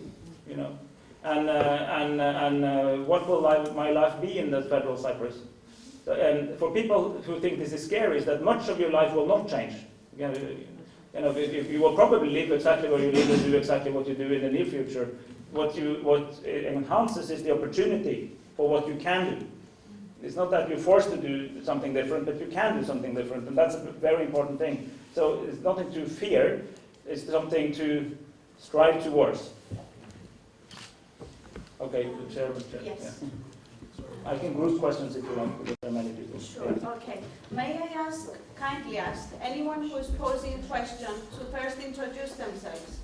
You know, and what will my life be in that federal Cyprus? And for people who think this is scary, is that much of your life will not change. You know, if you will probably live exactly where you live and do exactly what you do in the near future. What it enhances is the opportunity for what you can do. It's not that you're forced to do something different, but you can do something different, and that's a very important thing. So it's nothing to fear, it's something to strive towards. Okay, Chairman. Yes. Yeah. I can group questions if you want, because there are many people. Sure, okay. May I kindly ask anyone who is posing a question to first introduce themselves?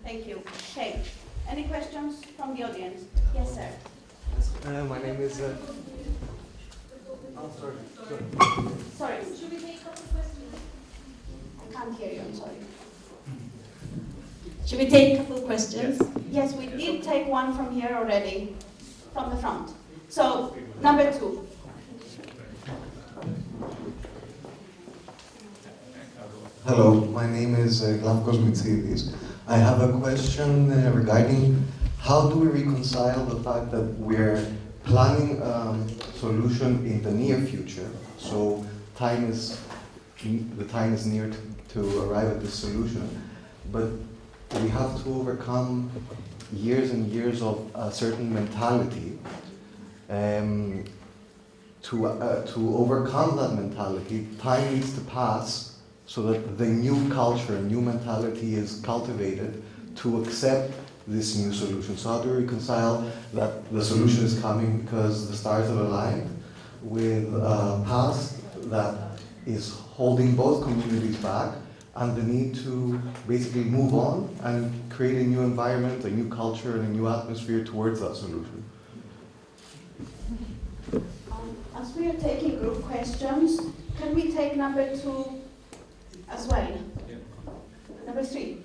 Thank you. Hey, any questions from the audience? Yes, sir. My name is... Oh, sorry. Should we take up a question? I can't hear you, I'm sorry. Should we take a couple of questions? Yes, we did take one from here already, from the front. So, number 2. Hello, my name is Glavkos Mitsidis. I have a question regarding how do we reconcile the fact that we're planning a solution in the near future, so the time is near to arrive at this solution, but we have to overcome years and years of a certain mentality. To overcome that mentality, time needs to pass so that the new culture, new mentality is cultivated to accept this new solution. So how do we reconcile that the solution is coming because the stars are aligned with a past that is holding both communities back and the need to basically move on and create a new environment, a new culture, and a new atmosphere towards that solution? As we are taking group questions, can we take number 2 as well? Yeah. Number 3.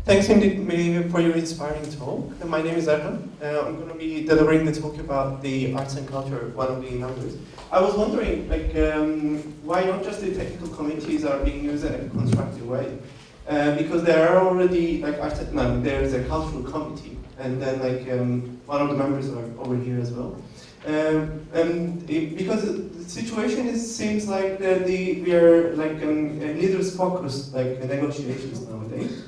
Thanks indeed for your inspiring talk. My name is Erhan. I'm going to be delivering the talk about the arts and culture, one of the numbers. I was wondering, why not just the technical committees are being used in a constructive way? Because there are already, there is a cultural committee, and then one of the members are over here as well. Because the situation seems like we are leaders focused negotiations nowadays.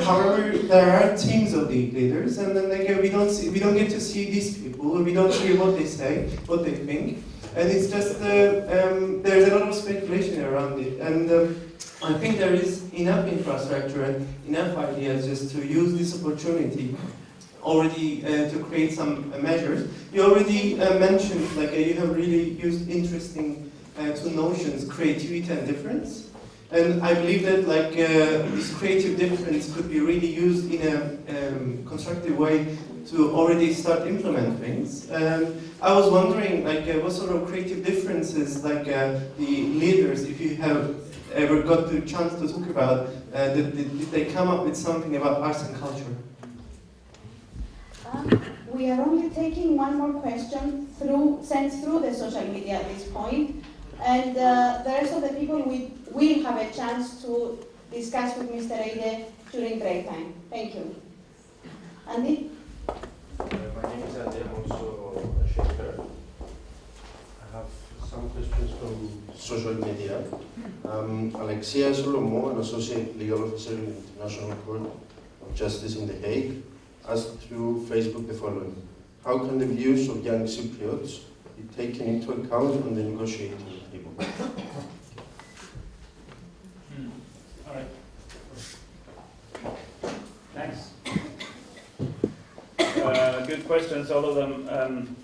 However, there are teams of the leaders, and then we don't get to see these people, or we don't hear what they say, what they think, and it's just there's a lot of speculation around it. And I think there is enough infrastructure and enough ideas just to use this opportunity already to create some measures. You already mentioned, you have really used interesting 2 notions, creativity and difference. And I believe that this creative difference could be really used in a constructive way to already start implement things. I was wondering what sort of creative differences the leaders, if you have ever got the chance to talk about, did they come up with something about arts and culture? We are only taking one more question sent through the social media at this point, and the rest of the people will have a chance to discuss with Mr. Eide during break time. Thank you. Andy? My name is Eide. I'm also a shaper. I have some questions from social media. Alexia Solomon, an associate legal officer in the International Court of Justice in The Hague, asked through Facebook the following: how can the views of young Cypriots be taken into account on the negotiating table? All right. Thanks. Good questions, all of them.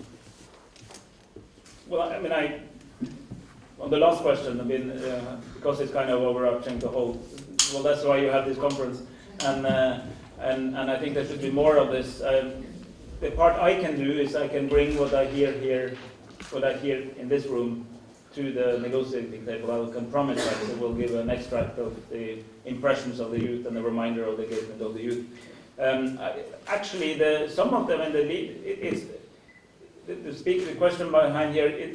Well, on the last question, because it's kind of overarching the whole, well, that's why you have this conference, and I think there should be more of this. The part I can do is I can bring what I hear here, what I hear in this room, to the negotiating table. I can promise that it will give an extract of the impressions of the youth and a reminder of the engagement of the youth. Actually, some of them, and to speak the question behind here,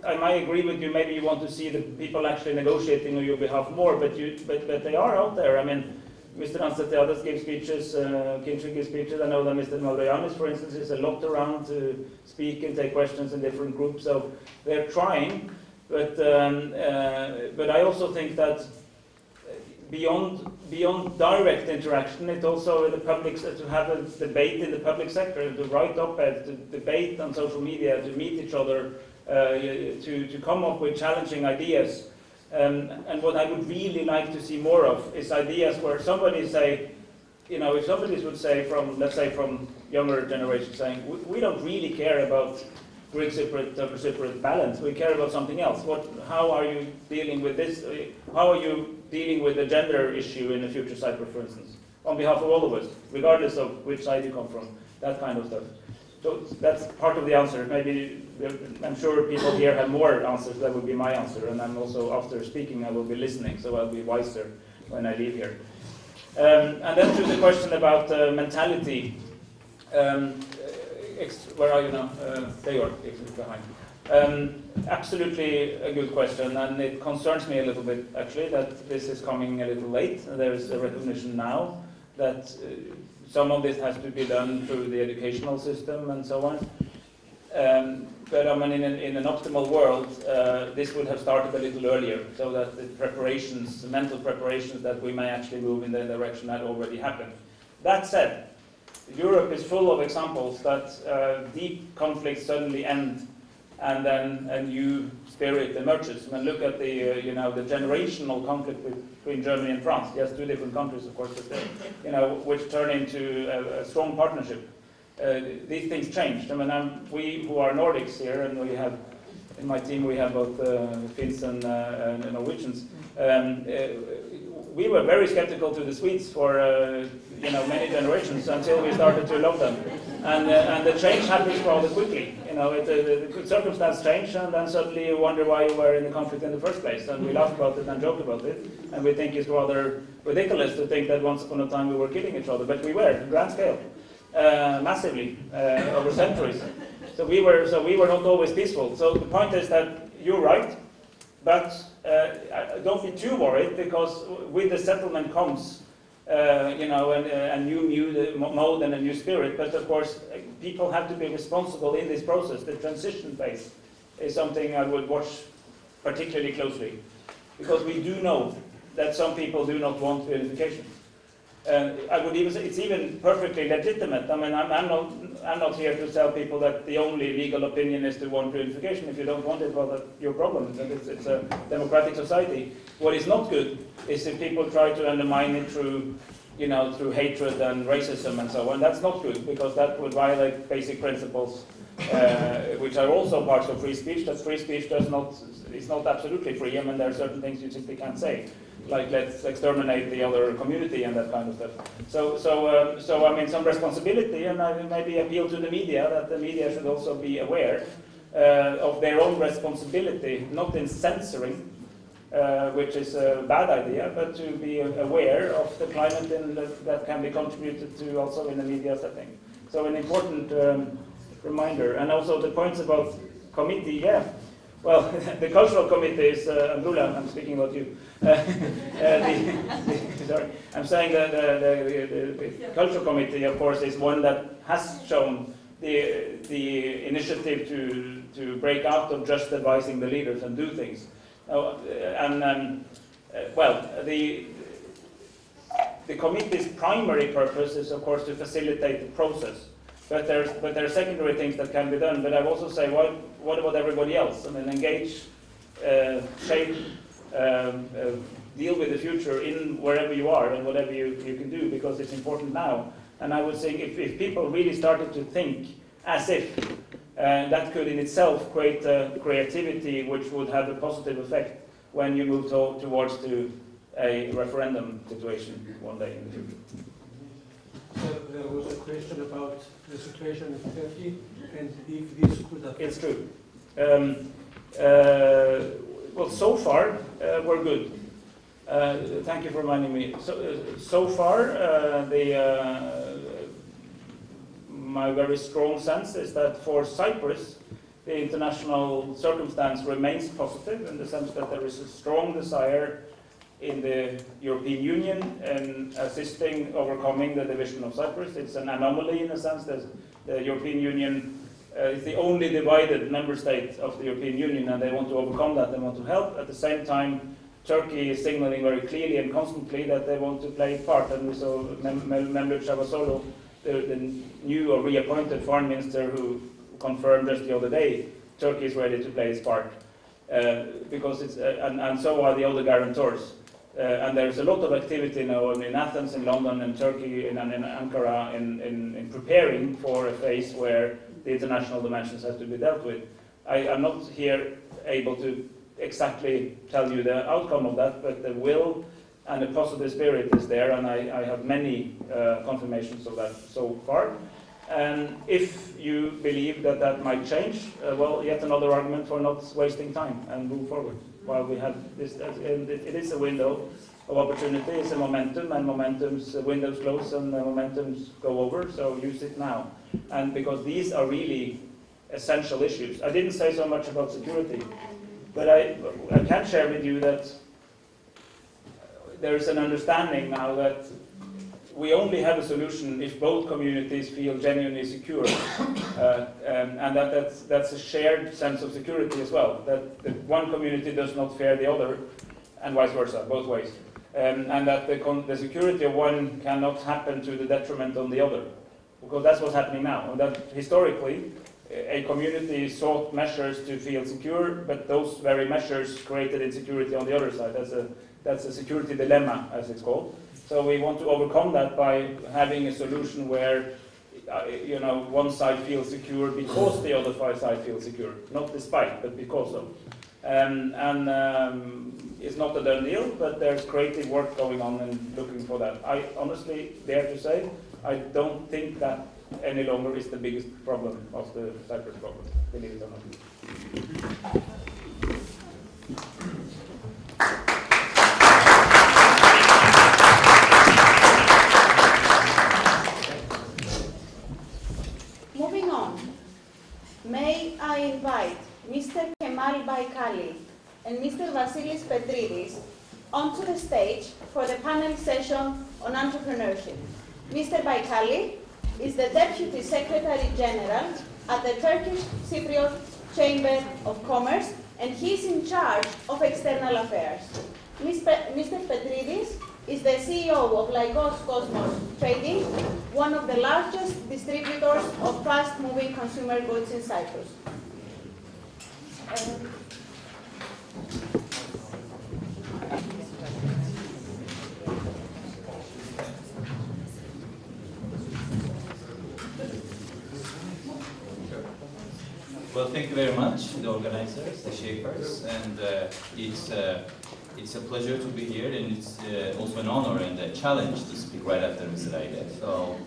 I might agree with you. Maybe you want to see the people actually negotiating on your behalf more, but they are out there. I mean, Mr. Anstatiades gives speeches, Kinshik gives speeches. I know that Mr. Mavroyanis, for instance, is a lot around to speak and take questions in different groups. So they're trying, but I also think that beyond direct interaction, it also the public to have a debate in the public sector, to write op-eds, to debate on social media, to meet each other, to come up with challenging ideas. And what I would really like to see more of is ideas where somebody say, if somebody would say let's say from younger generation saying, we don't really care about Greek Cypriot, Turkish Cypriot balance, we care about something else. How are you dealing with this? How are you dealing with the gender issue in the future Cyprus, for instance, on behalf of all of us, regardless of which side you come from, that kind of stuff. So that's part of the answer. Maybe, I'm sure people here have more answers. That would be my answer. And I'm also, after speaking, I will be listening, so I'll be wiser. when I leave here. And then to the question about mentality. Where are you now? There you are, behind. Absolutely a good question, and it concerns me a little bit, actually, that this is coming a little late. There is a recognition now that some of this has to be done through the educational system and so on. But I mean, in an optimal world, this would have started a little earlier, so that the preparations, the mental preparations, that we may actually move in the direction had already happened. That said, Europe is full of examples that deep conflicts suddenly end, and then a new spirit emerges. I mean, look at the the generational conflict between Germany and France. Yes, two different countries, of course, but which turn into a strong partnership. These things changed. I mean, we who are Nordics here, and we have in my team we have both Finns and Norwegians. We were very skeptical to the Swedes for many generations until we started to love them, and the change happens rather quickly. The circumstance change, and then suddenly you wonder why you were in the conflict in the first place. And we laugh about it and joke about it, and we think it's rather ridiculous to think that once upon a time we were killing each other, but we were in grand scale, massively over centuries. So we were not always peaceful. So the point is that you're right. But don't be too worried, because with the settlement comes, a new mode and a new spirit. But of course, people have to be responsible in this process. The transition phase is something I would watch particularly closely, because we do know that some people do not want reunification. I would even say it's even perfectly legitimate. I mean, I'm not here to tell people that the only legal opinion is to want reunification. If you don't want it, well, that's your problem. It's a democratic society. What is not good is if people try to undermine it through hatred and racism and so on. That's not good, because that would violate basic principles, which are also parts of free speech. That free speech is not absolutely free. I mean, there are certain things you simply can't say, like let's exterminate the other community and that kind of stuff. So I mean, some responsibility, and I maybe appeal to the media, that the media should also be aware of their own responsibility, not in censoring, which is a bad idea, but to be aware of the climate that can be contributed to also in the media setting. So an important reminder. And also the points about committee, yeah. Well, the cultural committee is, Andrula, I'm speaking about you. Sorry, I'm saying that the cultural committee, of course, is one that has shown the initiative to break out of just advising the leaders and do things. The committee's primary purpose is, of course, to facilitate the process. But there are secondary things that can be done. But I would also say, what about everybody else? I mean, engage, shape, deal with the future in wherever you are and whatever you can do, because it's important now. And I would say if people really started to think as if, that could in itself create creativity which would have a positive effect when you move towards a referendum situation one day in the future. There was a question about the situation in Turkey, and if this could affect... It's true. Well, so far, we're good. Thank you for reminding me. So far, my very strong sense is that for Cyprus, the international circumstance remains positive, in the sense that there is a strong desire in the European Union in assisting overcoming the division of Cyprus. It's an anomaly in a sense that the European Union is the only divided member state of the European Union, and they want to overcome that, they want to help. At the same time, Turkey is signaling very clearly and constantly that they want to play a part, and we saw Mevlut Cavusoglu, the new or reappointed foreign minister, who confirmed just the other day Turkey is ready to play its part, because it's and so are the other guarantors. And there's a lot of activity now in Athens, in London, in Turkey, in Ankara, in preparing for a phase where the international dimensions have to be dealt with. I'm not here able to exactly tell you the outcome of that, but the will and the positive spirit is there, and I have many confirmations of that so far. And if you believe that that might change, well, yet another argument for not wasting time and move forward while we have this. And it is a window of opportunity. It's a momentum, and momentum's windows close and momentums go over, so use it now. And because these are really essential issues. I didn't say so much about security, but I can share with you that there is an understanding now that we only have a solution if both communities feel genuinely secure, and that's a shared sense of security as well, that one community does not fear the other, and vice versa, both ways. And that the security of one cannot happen to the detriment of the other, because that's what's happening now. And that historically, a community sought measures to feel secure, but those very measures created insecurity on the other side. That's a security dilemma, as it's called. So we want to overcome that by having a solution where one side feels secure because the other side feels secure, not despite, but because of. It's not a done deal, but there's creative work going on and looking for that. I honestly dare to say, I don't think that any longer is the biggest problem of the Cyprus problem, believe it or not. Moving on, may I invite Mr. Kemal Baikali and Mr. Vasilis Petridis onto the stage for the panel session on entrepreneurship. Mr. Baikali is the Deputy Secretary General at the Turkish Cypriot Chamber of Commerce, and he is in charge of external affairs. Mr. Petridis is the CEO of Lygos Cosmos Trading, one of the largest distributors of fast-moving consumer goods in Cyprus. Well, thank you very much, the organizers, the shapers, and it's a pleasure to be here, and it's also an honor and a challenge to speak right after Mr. Eide. So I'll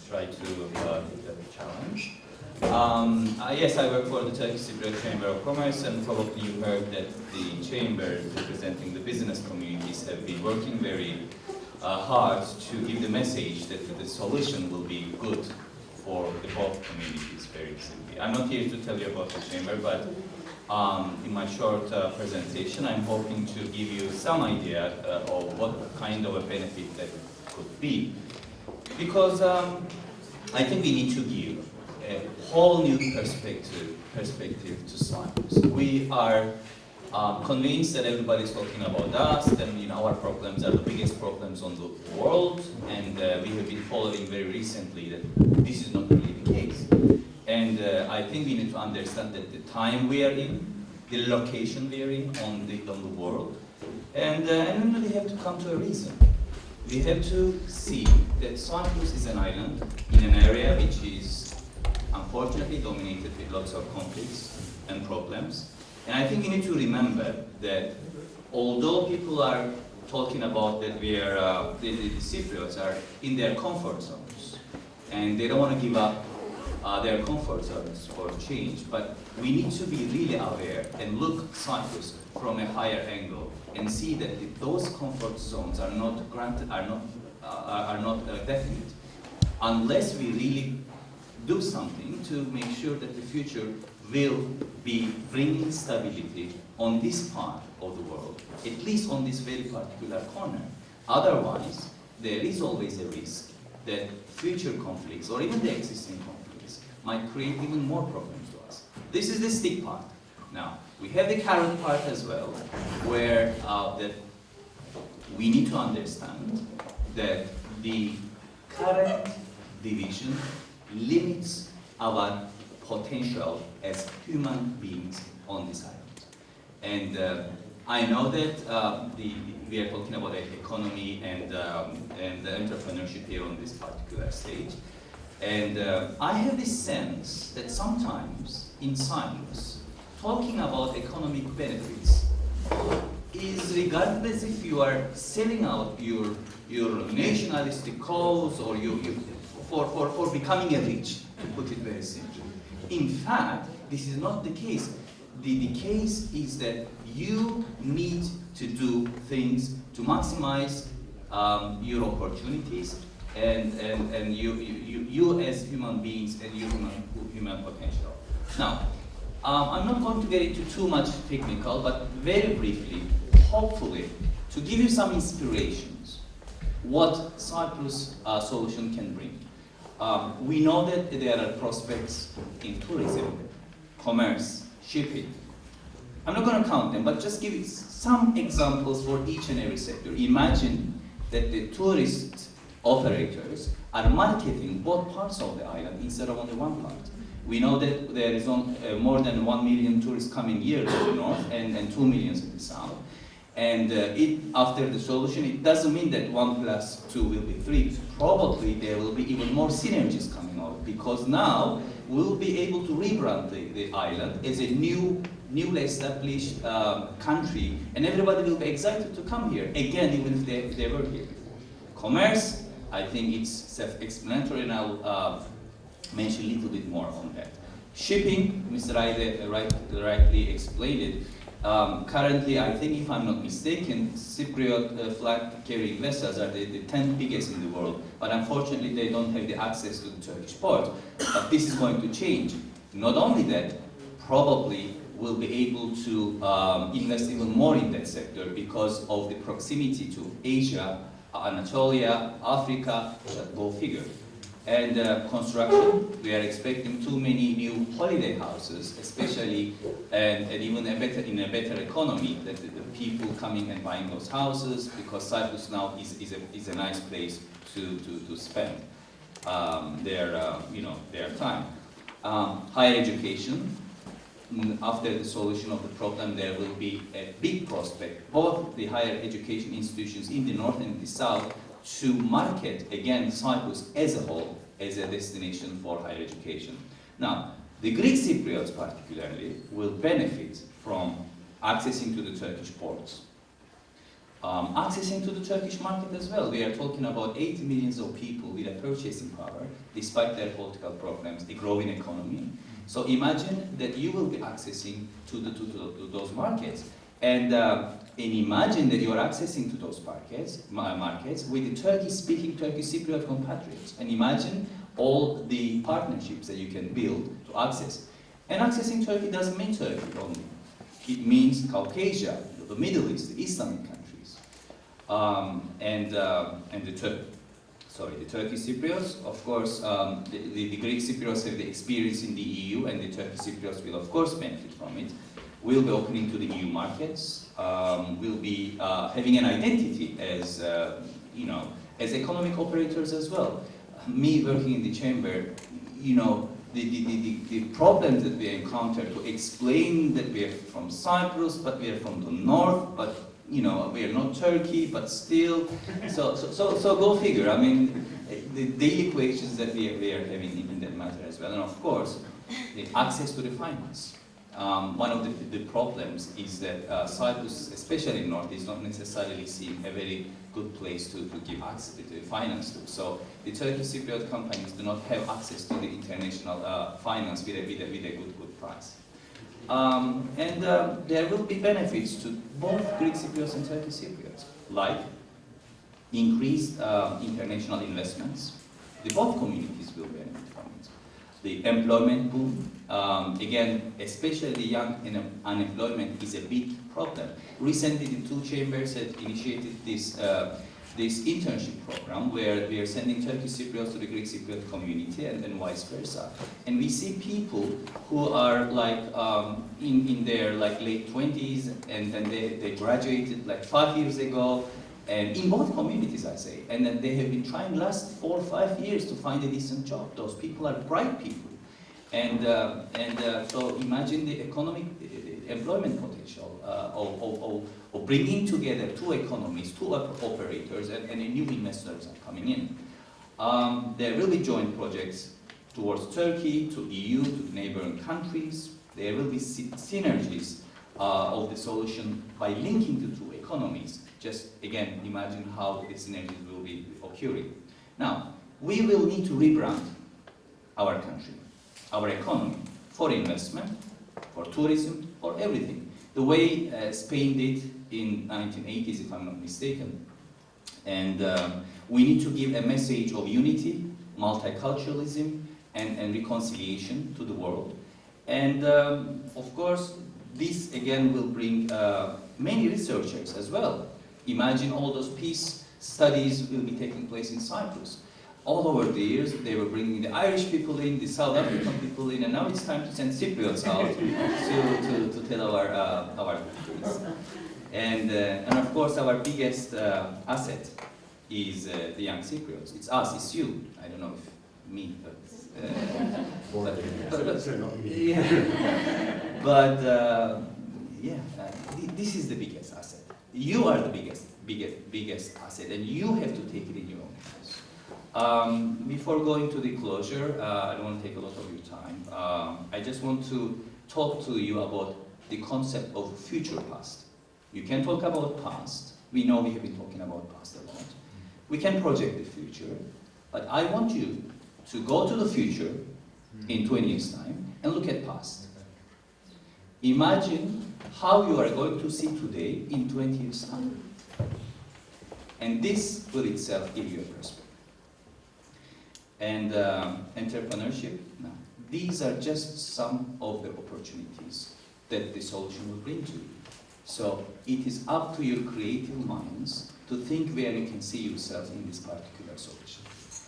try to take that challenge. Yes, I work for the Turkish Cypriot Chamber of Commerce, and probably you heard that the chamber representing the business communities have been working very hard to give the message that the solution will be good for the both communities, very simply. I'm not here to tell you about the chamber, but in my short presentation, I'm hoping to give you some idea of what kind of a benefit that could be. Because I think we need to give a whole new perspective to Cyprus. We are convinced that everybody's talking about us, that our problems are the biggest problems on the world, and we have been following very recently that this is not really the case. And I think we need to understand that the time we are in, the location we are in on the world, and then we have to come to a reason. We have to see that Cyprus is an island in an area which is unfortunately dominated with lots of conflicts and problems. And I think we need to remember that although people are talking about that we are, the Cypriots are in their comfort zones, and they don't want to give up their comfort zones for change, but we need to be really aware and look Cyprus from a higher angle and see that those comfort zones are not granted, are not definite, unless we really do something to make sure that the future will be bringing stability on this part of the world, at least on this very particular corner. Otherwise, there is always a risk that future conflicts, or even the existing conflicts, might create even more problems to us. This is the stick part. Now, we have the carrot part as well, where that we need to understand that the current division limits our potential as human beings on this island. And I know that we are talking about the economy and the entrepreneurship here on this particular stage. And I have this sense that sometimes in Cyprus, talking about economic benefits is regarded as if you are selling out your nationalistic cause or for becoming a rich, to put it very simply. In fact, this is not the case. The case is that you need to do things to maximize your opportunities and you as human beings and your human potential. Now, I'm not going to get into too much technical, but very briefly, hopefully, to give you some inspirations, what Cyprus solution can bring. We know that there are prospects in tourism, commerce, shipping. I'm not going to count them, but just give you some examples for each and every sector. Imagine that the tourist operators are marketing both parts of the island instead of only one part. We know that there is more than 1 million tourists coming here to the north and 2 million in the south. And after the solution, it doesn't mean that 1 + 2 will be 3. Probably there will be even more synergies coming out, because now we'll be able to rebrand the island as a newly established country, and everybody will be excited to come here, again, even if they were here. Commerce, I think it's self-explanatory, and I'll mention a little bit more on that. Shipping, Mr. Eide rightly explained it. Currently, I think, if I'm not mistaken, Cypriot flag-carrying vessels are the 10th biggest in the world, but unfortunately they don't have the access to the Turkish port. But this is going to change. Not only that, probably we'll be able to invest even more in that sector because of the proximity to Asia, Anatolia, Africa, go figure. And construction, we are expecting too many new holiday houses, especially, and even in a better economy, that the people coming and buying those houses, because Cyprus now is a nice place to spend their time. Higher education, after the solution of the problem, there will be a big prospect, both the higher education institutions in the north and the south, to market, again, Cyprus as a whole as a destination for higher education. Now, the Greek Cypriots particularly will benefit from accessing to the Turkish ports. Accessing to the Turkish market as well. We are talking about 80 million of people with a purchasing power, despite their political problems, a growing economy. So imagine that you will be accessing to those markets. And imagine that you are accessing to those markets with the Turkish-speaking Turkish Cypriot compatriots. And imagine all the partnerships that you can build to access. And accessing Turkey doesn't mean Turkey only. It means Caucasia, the Middle East, the Islamic countries. The Turkish Cypriots, of course, the Greek Cypriots have the experience in the EU, and the Turkish Cypriots will, of course, benefit from it. We'll be opening to the EU markets. We'll be having an identity as, as economic operators as well. Me working in the chamber, the problems that we encounter to explain that we are from Cyprus, but we are from the north, but we are not Turkey, but still. So go figure. I mean, the daily equations that we are having in that matter as well, and of course, the access to the finance. One of the problems is that Cyprus, especially in North, is not necessarily seen a very good place to give access to finance to. So the Turkish Cypriot companies do not have access to the international finance with a good price. There will be benefits to both Greek Cypriots and Turkish Cypriots, like increased international investments. Both communities will benefit from it. The employment boom, again, especially young unemployment is a big problem. Recently, the two chambers had initiated this internship program where we are sending Turkish Cypriots to the Greek Cypriot community and vice versa. And we see people who are in their late 20s, and then they graduated 5 years ago, and in both communities, I say, and then they have been trying last 4 or 5 years to find a decent job. Those people are bright people, so imagine the economic employment potential of bringing together two economies, two operators, and new investors are coming in. There will be joint projects towards Turkey, to EU, to neighboring countries. There will be synergies of the solution by linking the two economies. Just, again, imagine how the synergies will be occurring. Now, we will need to rebrand our country, our economy, for investment, for tourism, for everything. the way Spain did in 1980s, if I'm not mistaken. And we need to give a message of unity, multiculturalism, and reconciliation to the world. And of course, this again will bring many researchers as well. Imagine all those peace studies will be taking place in Cyprus. All over the years, they were bringing the Irish people in, the South African people in, and now it's time to send Cypriots out to tell our victories. And of course, our biggest asset is the young Cypriots. It's us, it's you. I don't know if me, but this is the biggest asset. You are the biggest asset, and you have to take it in your own hands. Before going to the closure, I don't want to take a lot of your time. I just want to talk to you about the concept of future past. You can talk about past. We know we have been talking about past a lot. We can project the future, but I want you to go to the future in 20 years' time and look at past. Imagine how you are going to see today in 20 years' time. And this will itself give you a perspective. And entrepreneurship, no. These are just some of the opportunities that the solution will bring to you. So it is up to your creative minds to think where you can see yourself in this particular solution.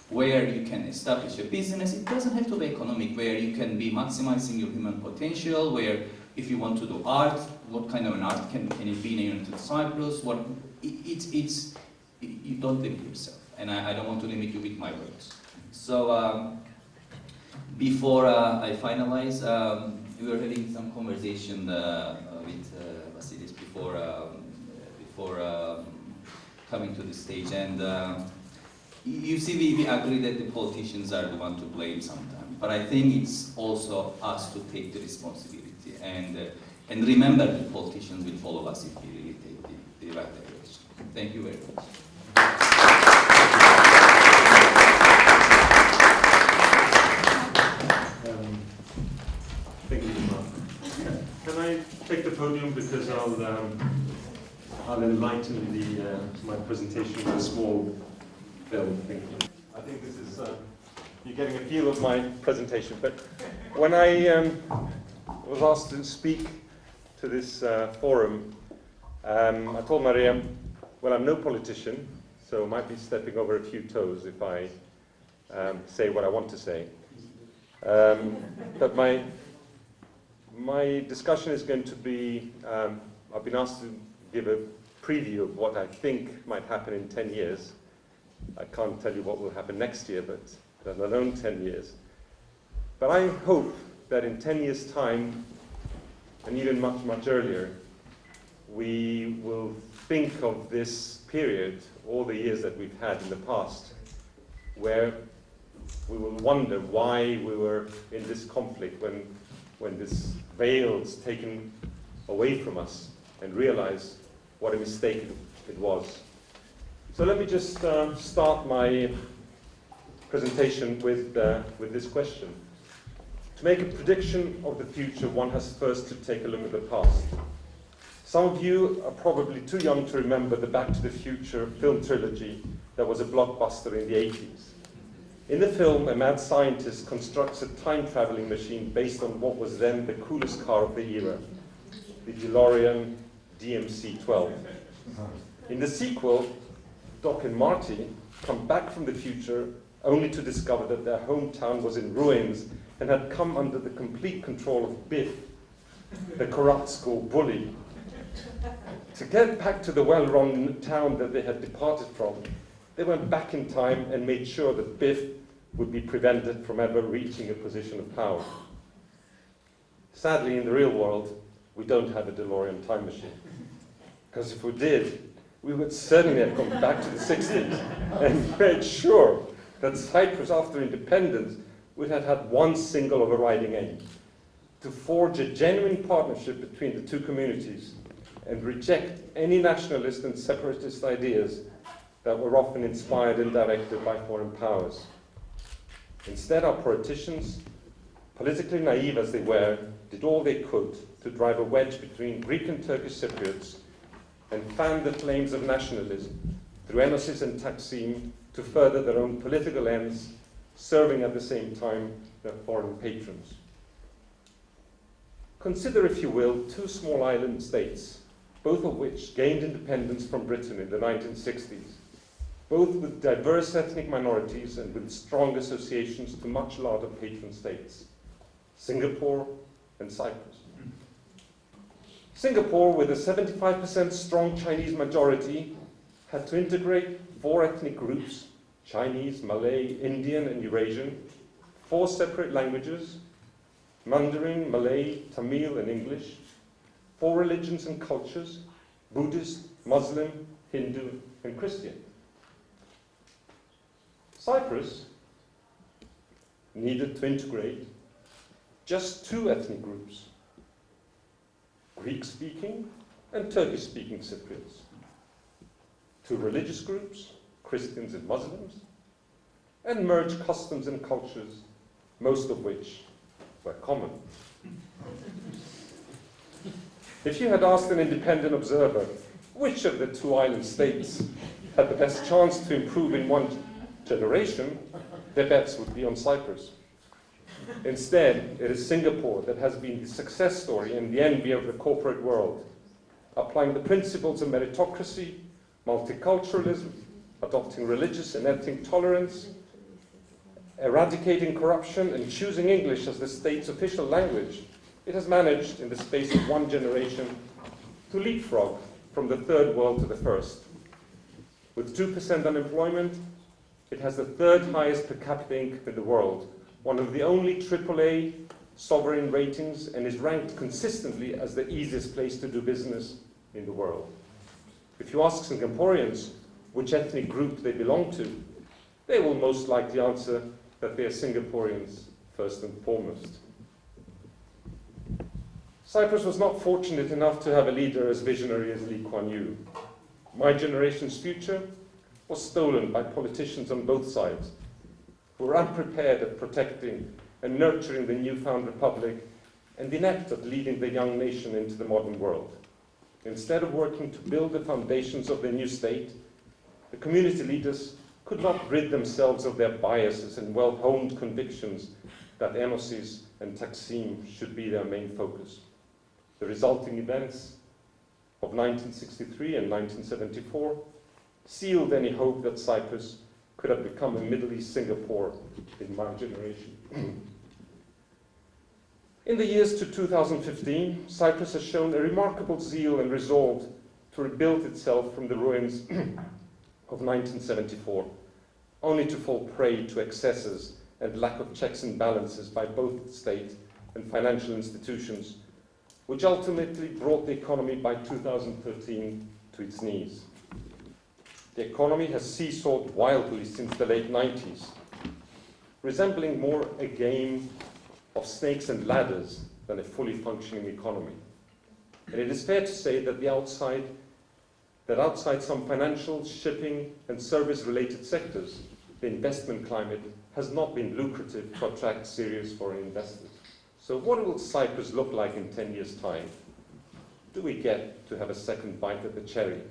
Where you can establish a business, it doesn't have to be economic, where you can be maximizing your human potential, where if you want to do art, what kind of an art can it be in a unit of Cyprus? You don't limit yourself, and I don't want to limit you with my words. So before I finalize, we were having some conversation with Vasilis before coming to the stage, and you see, we agree that the politicians are the one to blame sometimes, but I think it's also us to take the responsibility and remember that politicians will follow us if we really take the right direction. Thank you very much. Thank you, Mark. Can I take the podium because I'll enlighten my presentation with a small film. Thank you. I think this is you're getting a feel of my presentation. But when I was asked to speak to this forum, I told Maria, well, I'm no politician, so I might be stepping over a few toes if I say what I want to say. But my discussion is going to be, I've been asked to give a preview of what I think might happen in 10 years. I can't tell you what will happen next year, but let alone 10 years. But I hope that in 10 years' time, and even much, much earlier, we will think of this period, all the years that we've had in the past, where we will wonder why we were in this conflict when this veil's taken away from us, and realize what a mistake it was. So let me just start my presentation with this question. To make a prediction of the future, one has first to take a look at the past. Some of you are probably too young to remember the Back to the Future film trilogy that was a blockbuster in the 80s. In the film, a mad scientist constructs a time-traveling machine based on what was then the coolest car of the era, the DeLorean DMC-12. In the sequel, Doc and Marty come back from the future only to discover that their hometown was in ruins and had come under the complete control of Biff, the corrupt school bully. To get back to the well-run town that they had departed from, they went back in time and made sure that Biff would be prevented from ever reaching a position of power. Sadly, in the real world, we don't have a DeLorean time machine. Because if we did, we would certainly have gone back to the 60s and made sure that Cyprus, after independence, would have had one single overriding aim: to forge a genuine partnership between the two communities and reject any nationalist and separatist ideas that were often inspired and directed by foreign powers. Instead, our politicians politically naive as they were, did all they could to drive a wedge between Greek and Turkish Cypriots and fan the flames of nationalism through Enosis and Taksim to further their own political ends, serving at the same time their foreign patrons. Consider, if you will, two small island states, both of which gained independence from Britain in the 1960s, both with diverse ethnic minorities and with strong associations to much larger patron states, Singapore and Cyprus. Singapore, with a 75% strong Chinese majority, had to integrate 4 ethnic groups, Chinese, Malay, Indian, and Eurasian, 4 separate languages, Mandarin, Malay, Tamil, and English, 4 religions and cultures, Buddhist, Muslim, Hindu, and Christian. Cyprus needed to integrate just 2 ethnic groups, Greek-speaking and Turkish-speaking Cypriots, 2 religious groups, Christians and Muslims, and merge customs and cultures, most of which were common. If you had asked an independent observer which of the 2 island states had the best chance to improve in 1 generation, their bets would be on Cyprus. Instead, it is Singapore that has been the success story and the envy of the corporate world, applying the principles of meritocracy, multiculturalism, adopting religious and ethnic tolerance, eradicating corruption, and choosing English as the state's official language. It has managed, in the space of 1 generation, to leapfrog from the 3rd world to the 1st. With 2% unemployment, it has the 3rd highest per capita income in the world, one of the only AAA sovereign ratings, and is ranked consistently as the easiest place to do business in the world. If you ask Singaporeans which ethnic group they belong to, they will most likely answer that they are Singaporeans first and foremost. Cyprus was not fortunate enough to have a leader as visionary as Lee Kuan Yew. My generation's future was stolen by politicians on both sides, who were unprepared at protecting and nurturing the newfound republic and inept at leading the young nation into the modern world. Instead of working to build the foundations of the new state, the community leaders could not rid themselves of their biases and well-honed convictions that Enosis and Taksim should be their main focus. The resulting events of 1963 and 1974 sealed any hope that Cyprus could have become a Middle East Singapore in my generation. In the years to 2015, Cyprus has shown a remarkable zeal and resolve to rebuild itself from the ruins of 1974, only to fall prey to excesses and lack of checks and balances by both state and financial institutions, which ultimately brought the economy by 2013 to its knees. The economy has seesawed wildly since the late 90s, resembling more a game of snakes and ladders than a fully functioning economy. And it is fair to say that outside some financial, shipping, and service-related sectors, the investment climate has not been lucrative to attract serious foreign investors. So what will Cyprus look like in 10 years' time? Do we get to have a second bite at the cherry?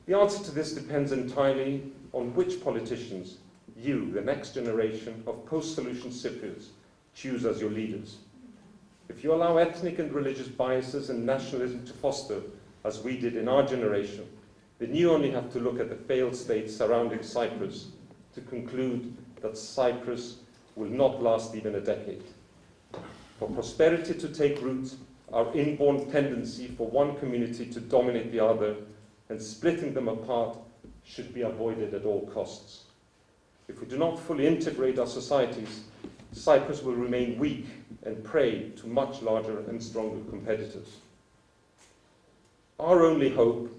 The answer to this depends entirely on which politicians you, the next generation of post-solution Cypriots, choose as your leaders. If you allow ethnic and religious biases and nationalism to foster, as we did in our generation, then you only have to look at the failed states surrounding Cyprus to conclude that Cyprus will not last even a decade. For prosperity to take root, our inborn tendency for one community to dominate the other and splitting them apart should be avoided at all costs. If we do not fully integrate our societies, Cyprus will remain weak and prey to much larger and stronger competitors. Our only hope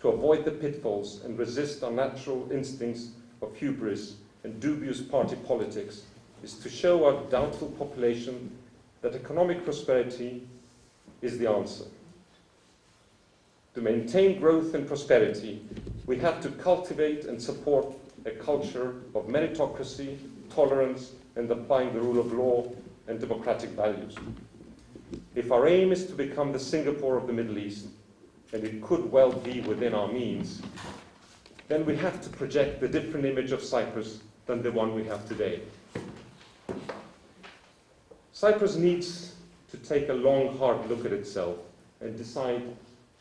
to avoid the pitfalls and resist our natural instincts of hubris and dubious party politics is to show our doubtful population that economic prosperity is the answer. To maintain growth and prosperity, we have to cultivate and support a culture of meritocracy, tolerance, and applying the rule of law and democratic values. If our aim is to become the Singapore of the Middle East, and it could well be within our means, then we have to project the different image of Cyprus than the one we have today. Cyprus needs to take a long, hard look at itself and decide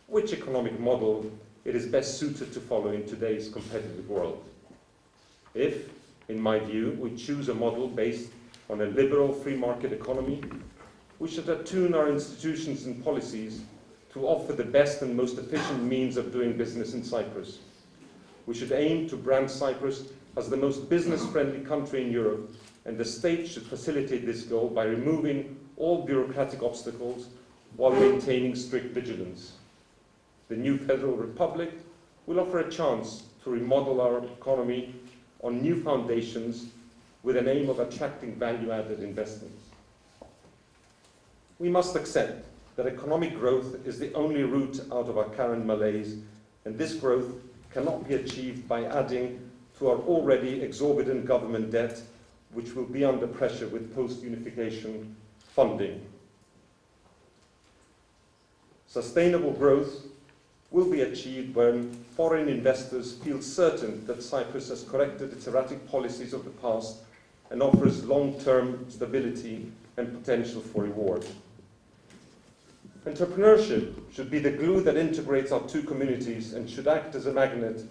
which economic model it is best suited to follow in today's competitive world. If, in my view, we choose a model based on a liberal free market economy, we should attune our institutions and policies to offer the best and most efficient means of doing business in Cyprus. We should aim to brand Cyprus as the most business-friendly country in Europe, and the state should facilitate this goal by removing all bureaucratic obstacles while maintaining strict vigilance. The new Federal Republic will offer a chance to remodel our economy on new foundations with an aim of attracting value-added investments. We must accept that economic growth is the only route out of our current malaise, and this growth cannot be achieved by adding to our already exorbitant government debt, which will be under pressure with post-unification funding. Sustainable growth will be achieved when foreign investors feel certain that Cyprus has corrected its erratic policies of the past and offers long-term stability and potential for reward. Entrepreneurship should be the glue that integrates our two communities and should act as a magnet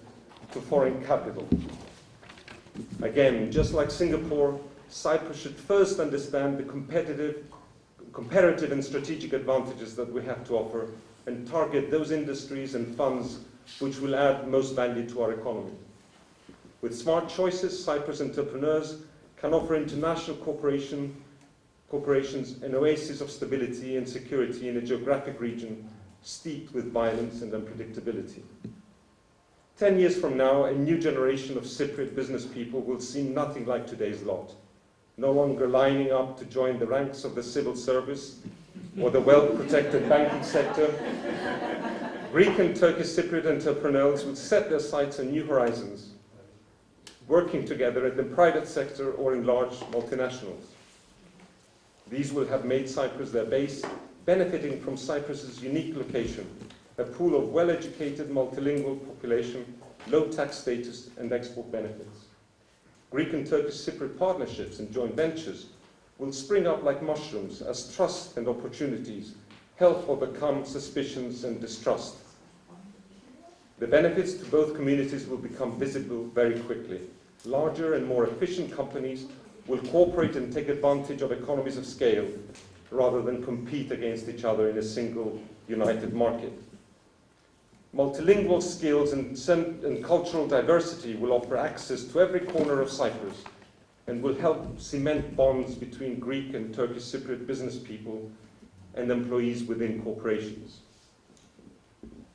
to foreign capital. Again, just like Singapore, Cyprus should first understand the comparative and strategic advantages that we have to offer and target those industries and funds which will add most value to our economy. With smart choices, Cyprus entrepreneurs can offer international corporations an oasis of stability and security in a geographic region steeped with violence and unpredictability. 10 years from now, a new generation of Cypriot business people will seem nothing like today's lot, no longer lining up to join the ranks of the civil service or the well-protected banking sector. Greek and Turkish Cypriot entrepreneurs will set their sights on new horizons, working together in the private sector or in large multinationals. These will have made Cyprus their base, benefiting from Cyprus's unique location, a pool of well-educated multilingual population, low tax status and export benefits. Greek and Turkish Cypriot partnerships and joint ventures will spring up like mushrooms as trust and opportunities help overcome suspicions and distrust. The benefits to both communities will become visible very quickly. Larger and more efficient companies will cooperate and take advantage of economies of scale rather than compete against each other in a single united market. Multilingual skills and cultural diversity will offer access to every corner of Cyprus and will help cement bonds between Greek and Turkish Cypriot business people and employees within corporations.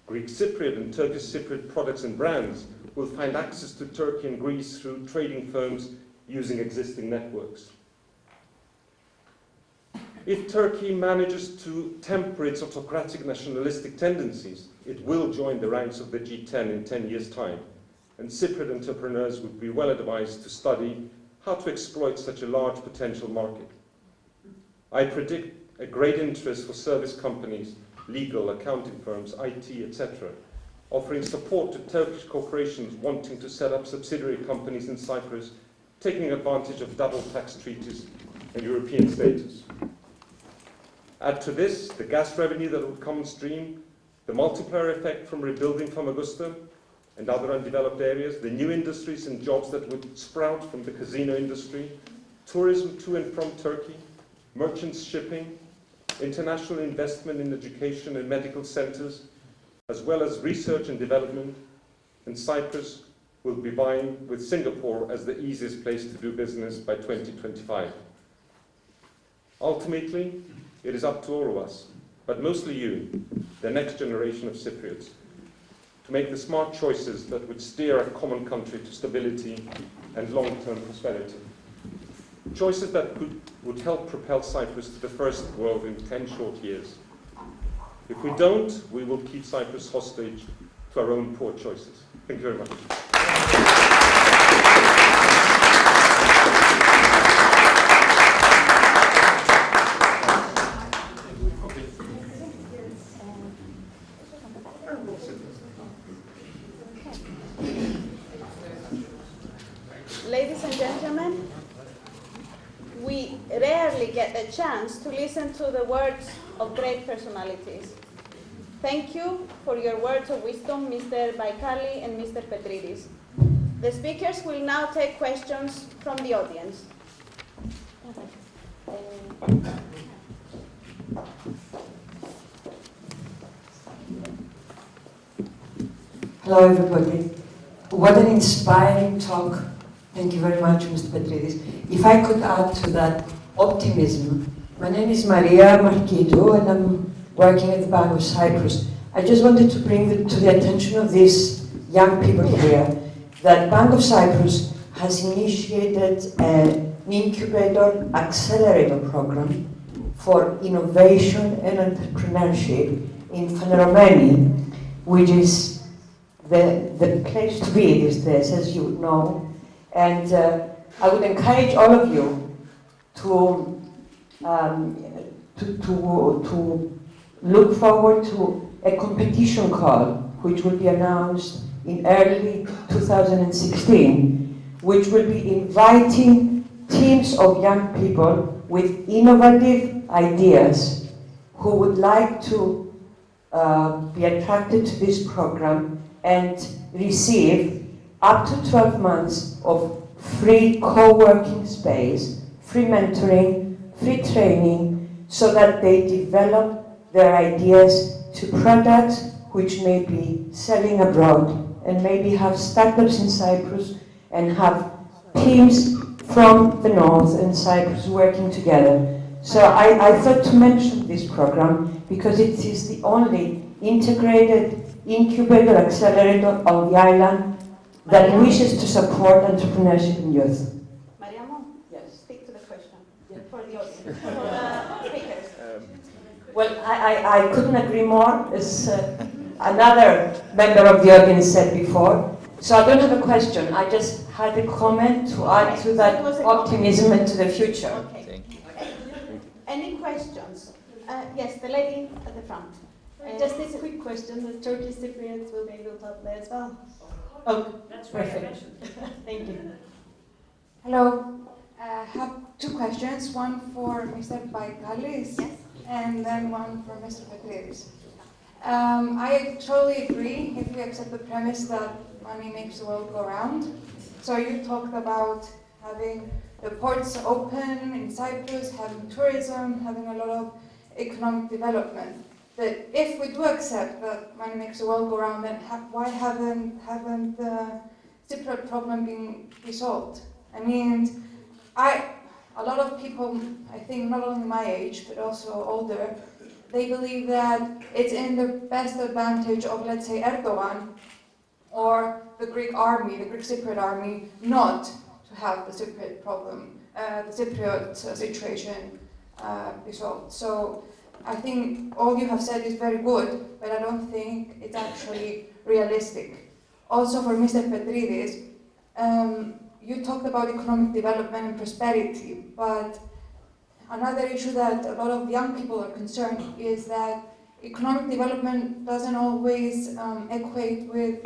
Greek Cypriot and Turkish Cypriot products and brands will find access to Turkey and Greece through trading firms using existing networks. If Turkey manages to temper its autocratic nationalistic tendencies, it will join the ranks of the G10 in 10 years' time, and Cypriot entrepreneurs would be well advised to study how to exploit such a large potential market. I predict a great interest for service companies, legal, accounting firms, IT, etc., offering support to Turkish corporations wanting to set up subsidiary companies in Cyprus, taking advantage of double tax treaties and European status. Add to this the gas revenue that will come on stream, the multiplier effect from rebuilding Famagusta and other undeveloped areas, the new industries and jobs that would sprout from the casino industry, tourism to and from Turkey, merchants shipping, international investment in education and medical centers, as well as research and development, and Cyprus will be vying with Singapore as the easiest place to do business by 2025. Ultimately, it is up to all of us, but mostly you, the next generation of Cypriots, to make the smart choices that would steer a common country to stability and long-term prosperity. Choices that would help propel Cyprus to the first world in 10 short years. If we don't, we will keep Cyprus hostage to our own poor choices. Thank you very much. gentlemen, we rarely get the chance to listen to the words of great personalities. Thank you for your words of wisdom, Mr. Baikali and Mr. Petridis. The speakers will now take questions from the audience. Hello, everybody. What an inspiring talk. Thank you very much, Mr. Petridis. If I could add to that optimism, my name is Maria Markidou, and I'm working at the Bank of Cyprus. I just wanted to bring to the attention of these young people here that Bank of Cyprus has initiated an incubator accelerator program for innovation and entrepreneurship in Phaneromeni, which is the place to be these days, as you know. And I would encourage all of you to look forward to a competition call, which will be announced in early 2016, which will be inviting teams of young people with innovative ideas who would like to be attracted to this program and receive up to 12 months of free co-working space, free mentoring, free training, so that they develop their ideas to products which may be selling abroad, and maybe have startups in Cyprus and have teams from the north and Cyprus working together. So I thought to mention this program because it is the only integrated incubator accelerator on the island that wishes to support entrepreneurship in youth. Mariamo? Yes. Stick to the question for the audience, for the speakers. Well, I couldn't agree more, as another member of the audience said before. So I don't have a question. I just had a comment to add to that optimism and to the future. Okay. Thank you. Any questions? Yes, the lady at the front. Just this quick question, the Turkish Cypriots will be able to play as well. Oh, that's perfect. Thank you. Hello. I have two questions, one for Mr. Baikalis and then one for Mr. Petridis. I totally agree if we accept the premise that money makes the world go round. So you talked about having the ports open in Cyprus, having tourism, having a lot of economic development. But if we do accept that money makes the world go round, then why haven't the Cypriot problem been resolved? I mean, a lot of people, I think not only my age, but also older, they believe that it's in the best advantage of, let's say, Erdogan or the Greek army, the Greek Cypriot army, not to have the Cypriot problem, the Cypriot situation resolved. So I think all you have said is very good, but I don't think it's actually realistic. Also for Mr. Petridis, you talked about economic development and prosperity, but another issue that a lot of young people are concerned is that economic development doesn't always equate with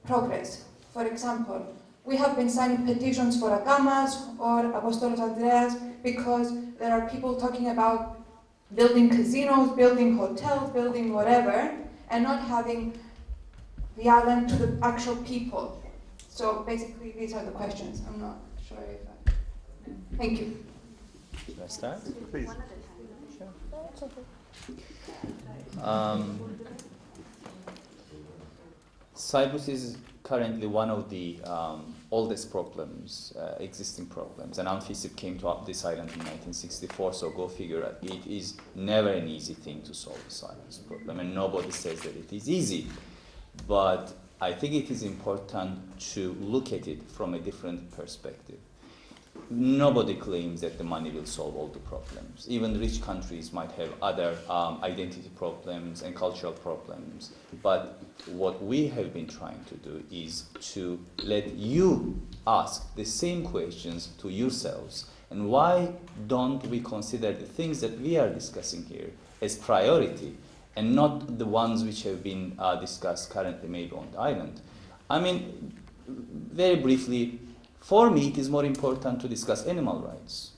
progress. For example, we have been signing petitions for Agamas or Apostolos Andreas because there are people talking about building casinos, building hotels, building whatever, and not having the island to the actual people. So basically, these are the questions. I'm not sure if I... Thank you. Should I start? Please. Cyprus is currently one of the oldest problems, existing problems. And UNFICYP came to this island in 1964, so go figure. It is never an easy thing to solve the Cyprus problem, and nobody says that it is easy. But I think it is important to look at it from a different perspective. Nobody claims that the money will solve all the problems. Even rich countries might have other identity problems and cultural problems. But what we have been trying to do is to let you ask the same questions to yourselves. And why don't we consider the things that we are discussing here as priority and not the ones which have been discussed currently maybe on the island? I mean, very briefly, For me, it is more important to discuss animal rights,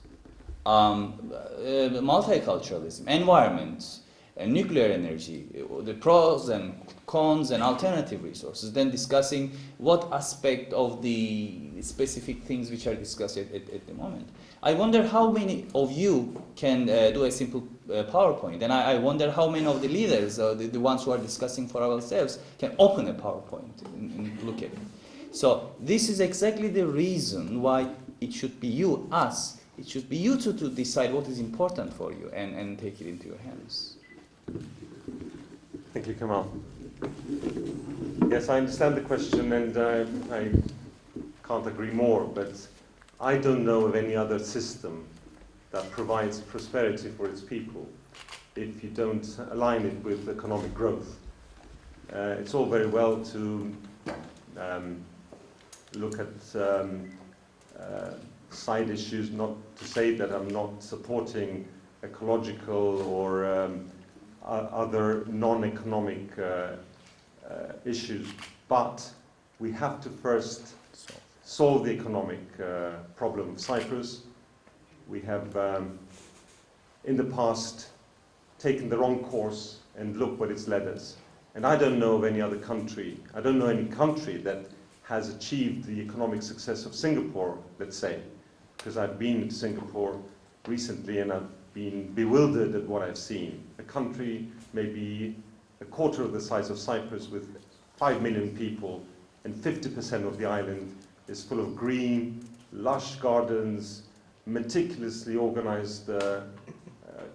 multiculturalism, environment, nuclear energy, the pros and cons and alternative resources, then discussing what aspect of the specific things which are discussed at the moment. I wonder how many of you can do a simple PowerPoint, and I wonder how many of the leaders, the ones who are discussing for ourselves, can open a PowerPoint and look at it. So this is exactly the reason why it should be you, us, it should be you to decide what is important for you and take it into your hands. Thank you, Kamal. Yes, I understand the question, and I can't agree more, but I don't know of any other system that provides prosperity for its people if you don't align it with economic growth. It's all very well to look at side issues, not to say that I'm not supporting ecological or other non-economic issues, but we have to first solve the economic problem of Cyprus. We have, in the past, taken the wrong course, and look what it's led us. And I don't know of any other country, I don't know any country that has achieved the economic success of Singapore, let's say, because I've been to Singapore recently and I've been bewildered at what I've seen. A country maybe a quarter of the size of Cyprus with 5 million people, and 50% of the island is full of green, lush gardens, meticulously organized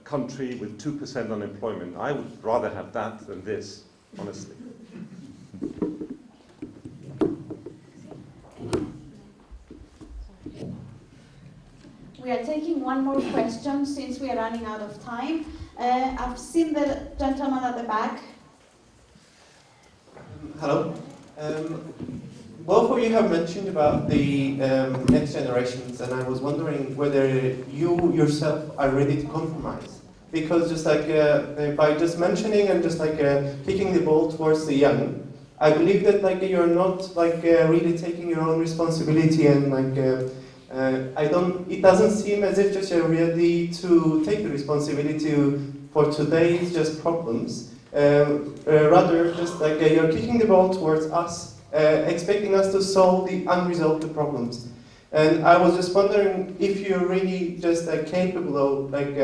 country with 2% unemployment. I would rather have that than this, honestly. We are taking one more question since we are running out of time. I've seen the gentleman at the back. Hello. Both of you have mentioned about the next generations, and I was wondering whether you yourself are ready to compromise. Because just like by just mentioning and just like kicking the ball towards the young, I believe that like you're not like really taking your own responsibility, and like it doesn't seem as if just you're ready to take the responsibility for today's just problems. Rather, just like you're kicking the ball towards us, expecting us to solve the unresolved problems. And I was just wondering if you're really just capable of like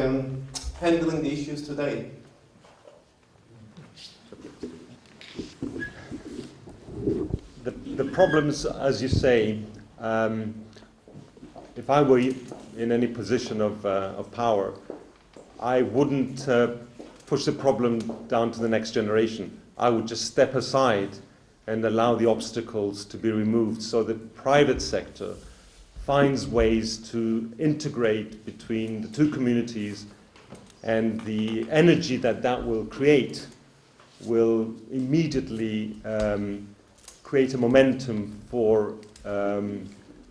handling the issues today. The problems, as you say, if I were in any position of power, I wouldn't push the problem down to the next generation. I would just step aside and allow the obstacles to be removed so that private sector finds ways to integrate between the two communities, and the energy that that will create will immediately create a momentum for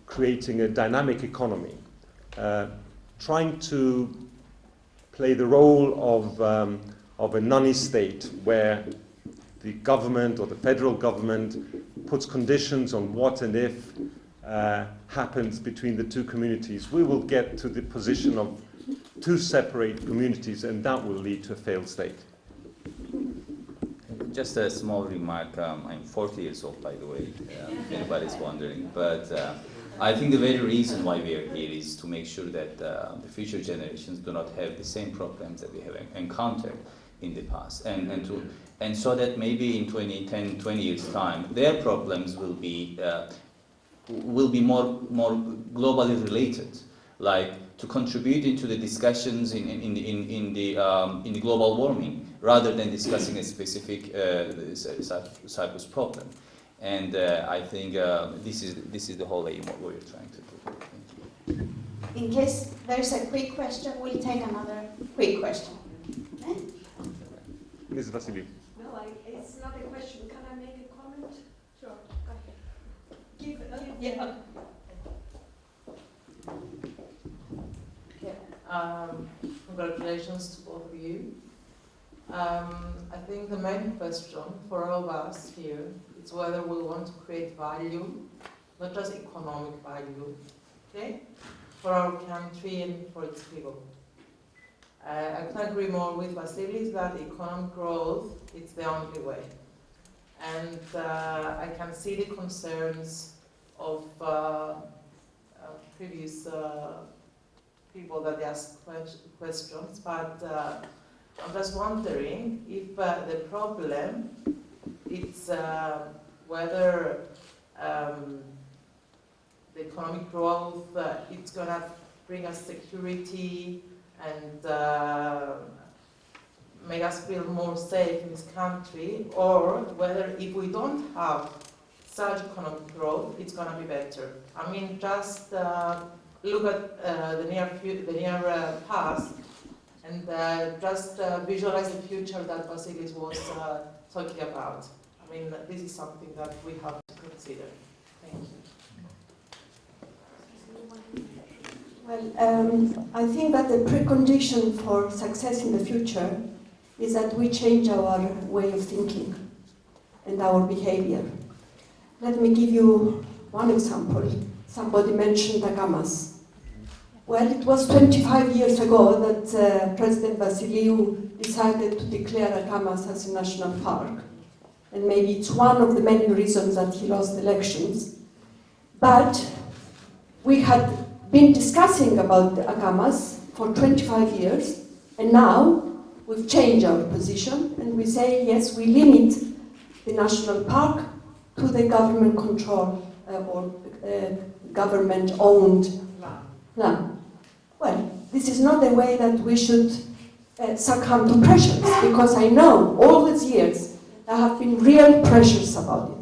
creating a dynamic economy. Trying to play the role of a nanny state where the government or the federal government puts conditions on what and if happens between the two communities, we will get to the position of two separate communities, and that will lead to a failed state. Just a small remark. I'm 40 years old, by the way, if anybody's wondering. But I think the very reason why we are here is to make sure that the future generations do not have the same problems that we have encountered in the past, and so that maybe in 10, 20 years' time, their problems will be more globally related, like to contribute into the discussions in the global warming, rather than discussing a specific Cyprus problem. And I think this is the whole aim of what we're trying to do. Thank you. In case there's a quick question, we'll take another quick question. Okay? Ms. Vassiliou. No, it's not a question. Can I make a comment? Sure, go ahead. Yeah. Congratulations to both of you. I think the main question for all of us here is whether we want to create value not just economic value, okay, for our country and for its people. I can agree more with Vasilis that economic growth is the only way. And I can see the concerns of previous people that asked questions, but I'm just wondering if the problem is whether the economic growth it's going to bring us security and make us feel more safe in this country, or whether if we don't have such economic growth, it's going to be better. I mean, just look at the near past and just visualize the future that Vasilis was talking about. I mean, this is something that we have to consider. Thank you. Well, I think that the precondition for success in the future is that we change our way of thinking and our behavior. Let me give you one example. Somebody mentioned Agamas. Well, it was 25 years ago that President Vasiliou decided to declare Agamas as a national park. And maybe it's one of the many reasons that he lost elections. But we had been discussing about the Agamas for 25 years, and now we've changed our position, and we say, yes, we limit the national park to the government control or government-owned land. Well, this is not the way that we should succumb to pressures, because I know all these years there have been real pressures about it.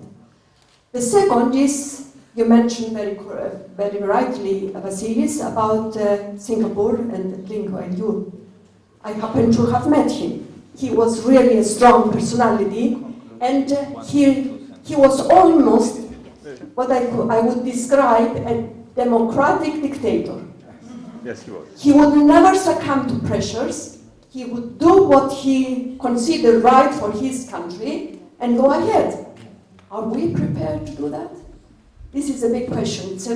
The second is, you mentioned very rightly, Vasilis, about Singapore and Lee Kuan Yew. I happen to have met him. He was really a strong personality, and he was almost what I would describe a democratic dictator. Yes, he was. He would never succumb to pressures. He would do what he considered right for his country and go ahead. Are we prepared to do that? This is a big question. It's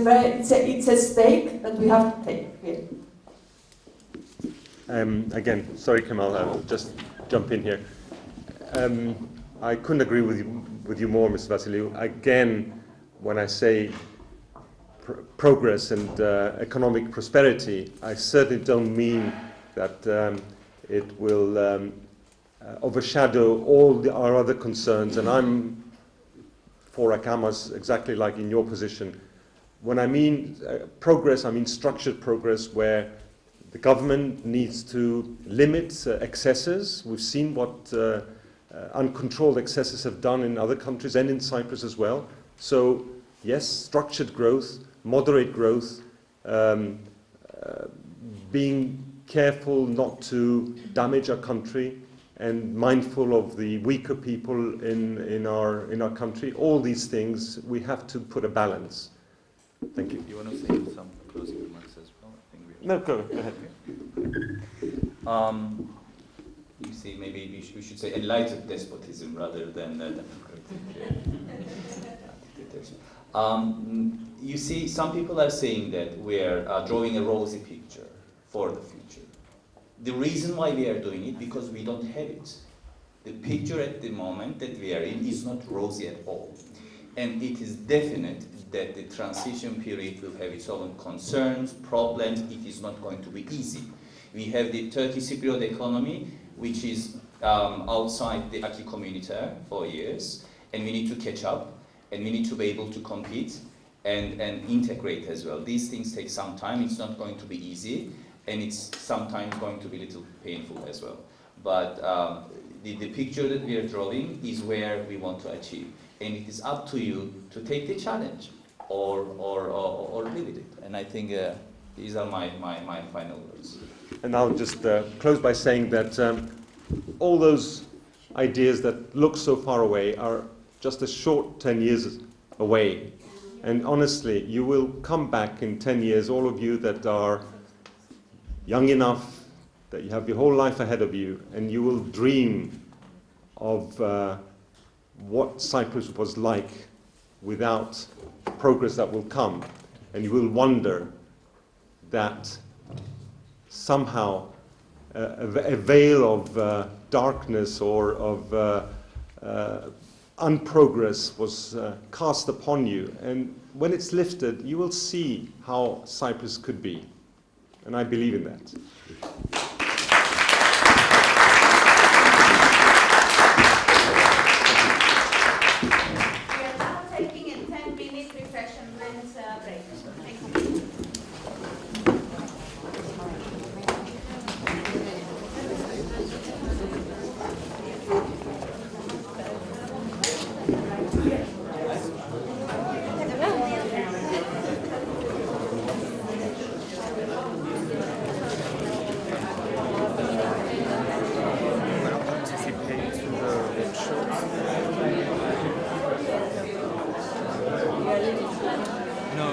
a stake that we have to take here. Again, sorry, Kamal, I'll just jump in here. I couldn't agree with you more, Mr. Vasiliou. Again, when I say progress and economic prosperity, I certainly don't mean that it will overshadow all our other concerns, and I'm for Agamas exactly like in your position. When I mean progress, I mean structured progress where the government needs to limit excesses. We've seen what uncontrolled excesses have done in other countries and in Cyprus as well. So yes, structured growth, moderate growth, being careful not to damage our country and mindful of the weaker people in our country. All these things, we have to put a balance. Thank you. You want to say some closing remarks as well? I think we no, go ahead. You see, maybe we should say enlightened despotism rather than democratic dictatorship. You see, some people are saying that we're drawing a rosy picture for the future. The reason why we are doing it, because we don't have it. The picture at the moment that we are in is not rosy at all. And it is definite that the transition period will have its own concerns, problems. It is not going to be easy. We have the Turkish Cypriot economy, which is outside the acquis communautaire for years, and we need to catch up, and we need to be able to compete and integrate as well. These things take some time. It's not going to be easy, and it's sometimes going to be a little painful as well. But the picture that we are drawing is where we want to achieve, and it is up to you to take the challenge or live with it. And I think these are my final words. And I'll just close by saying that all those ideas that look so far away are just a short 10 years away. And honestly, you will come back in 10 years, all of you that are young enough, that you have your whole life ahead of you, and you will dream of what Cyprus was like without progress that will come, and you will wonder that somehow a veil of darkness or of unprogress was cast upon you. And when it's lifted, you will see how Cyprus could be. And I believe in that. We are now taking a 10-minute refreshment break. Thank you. No,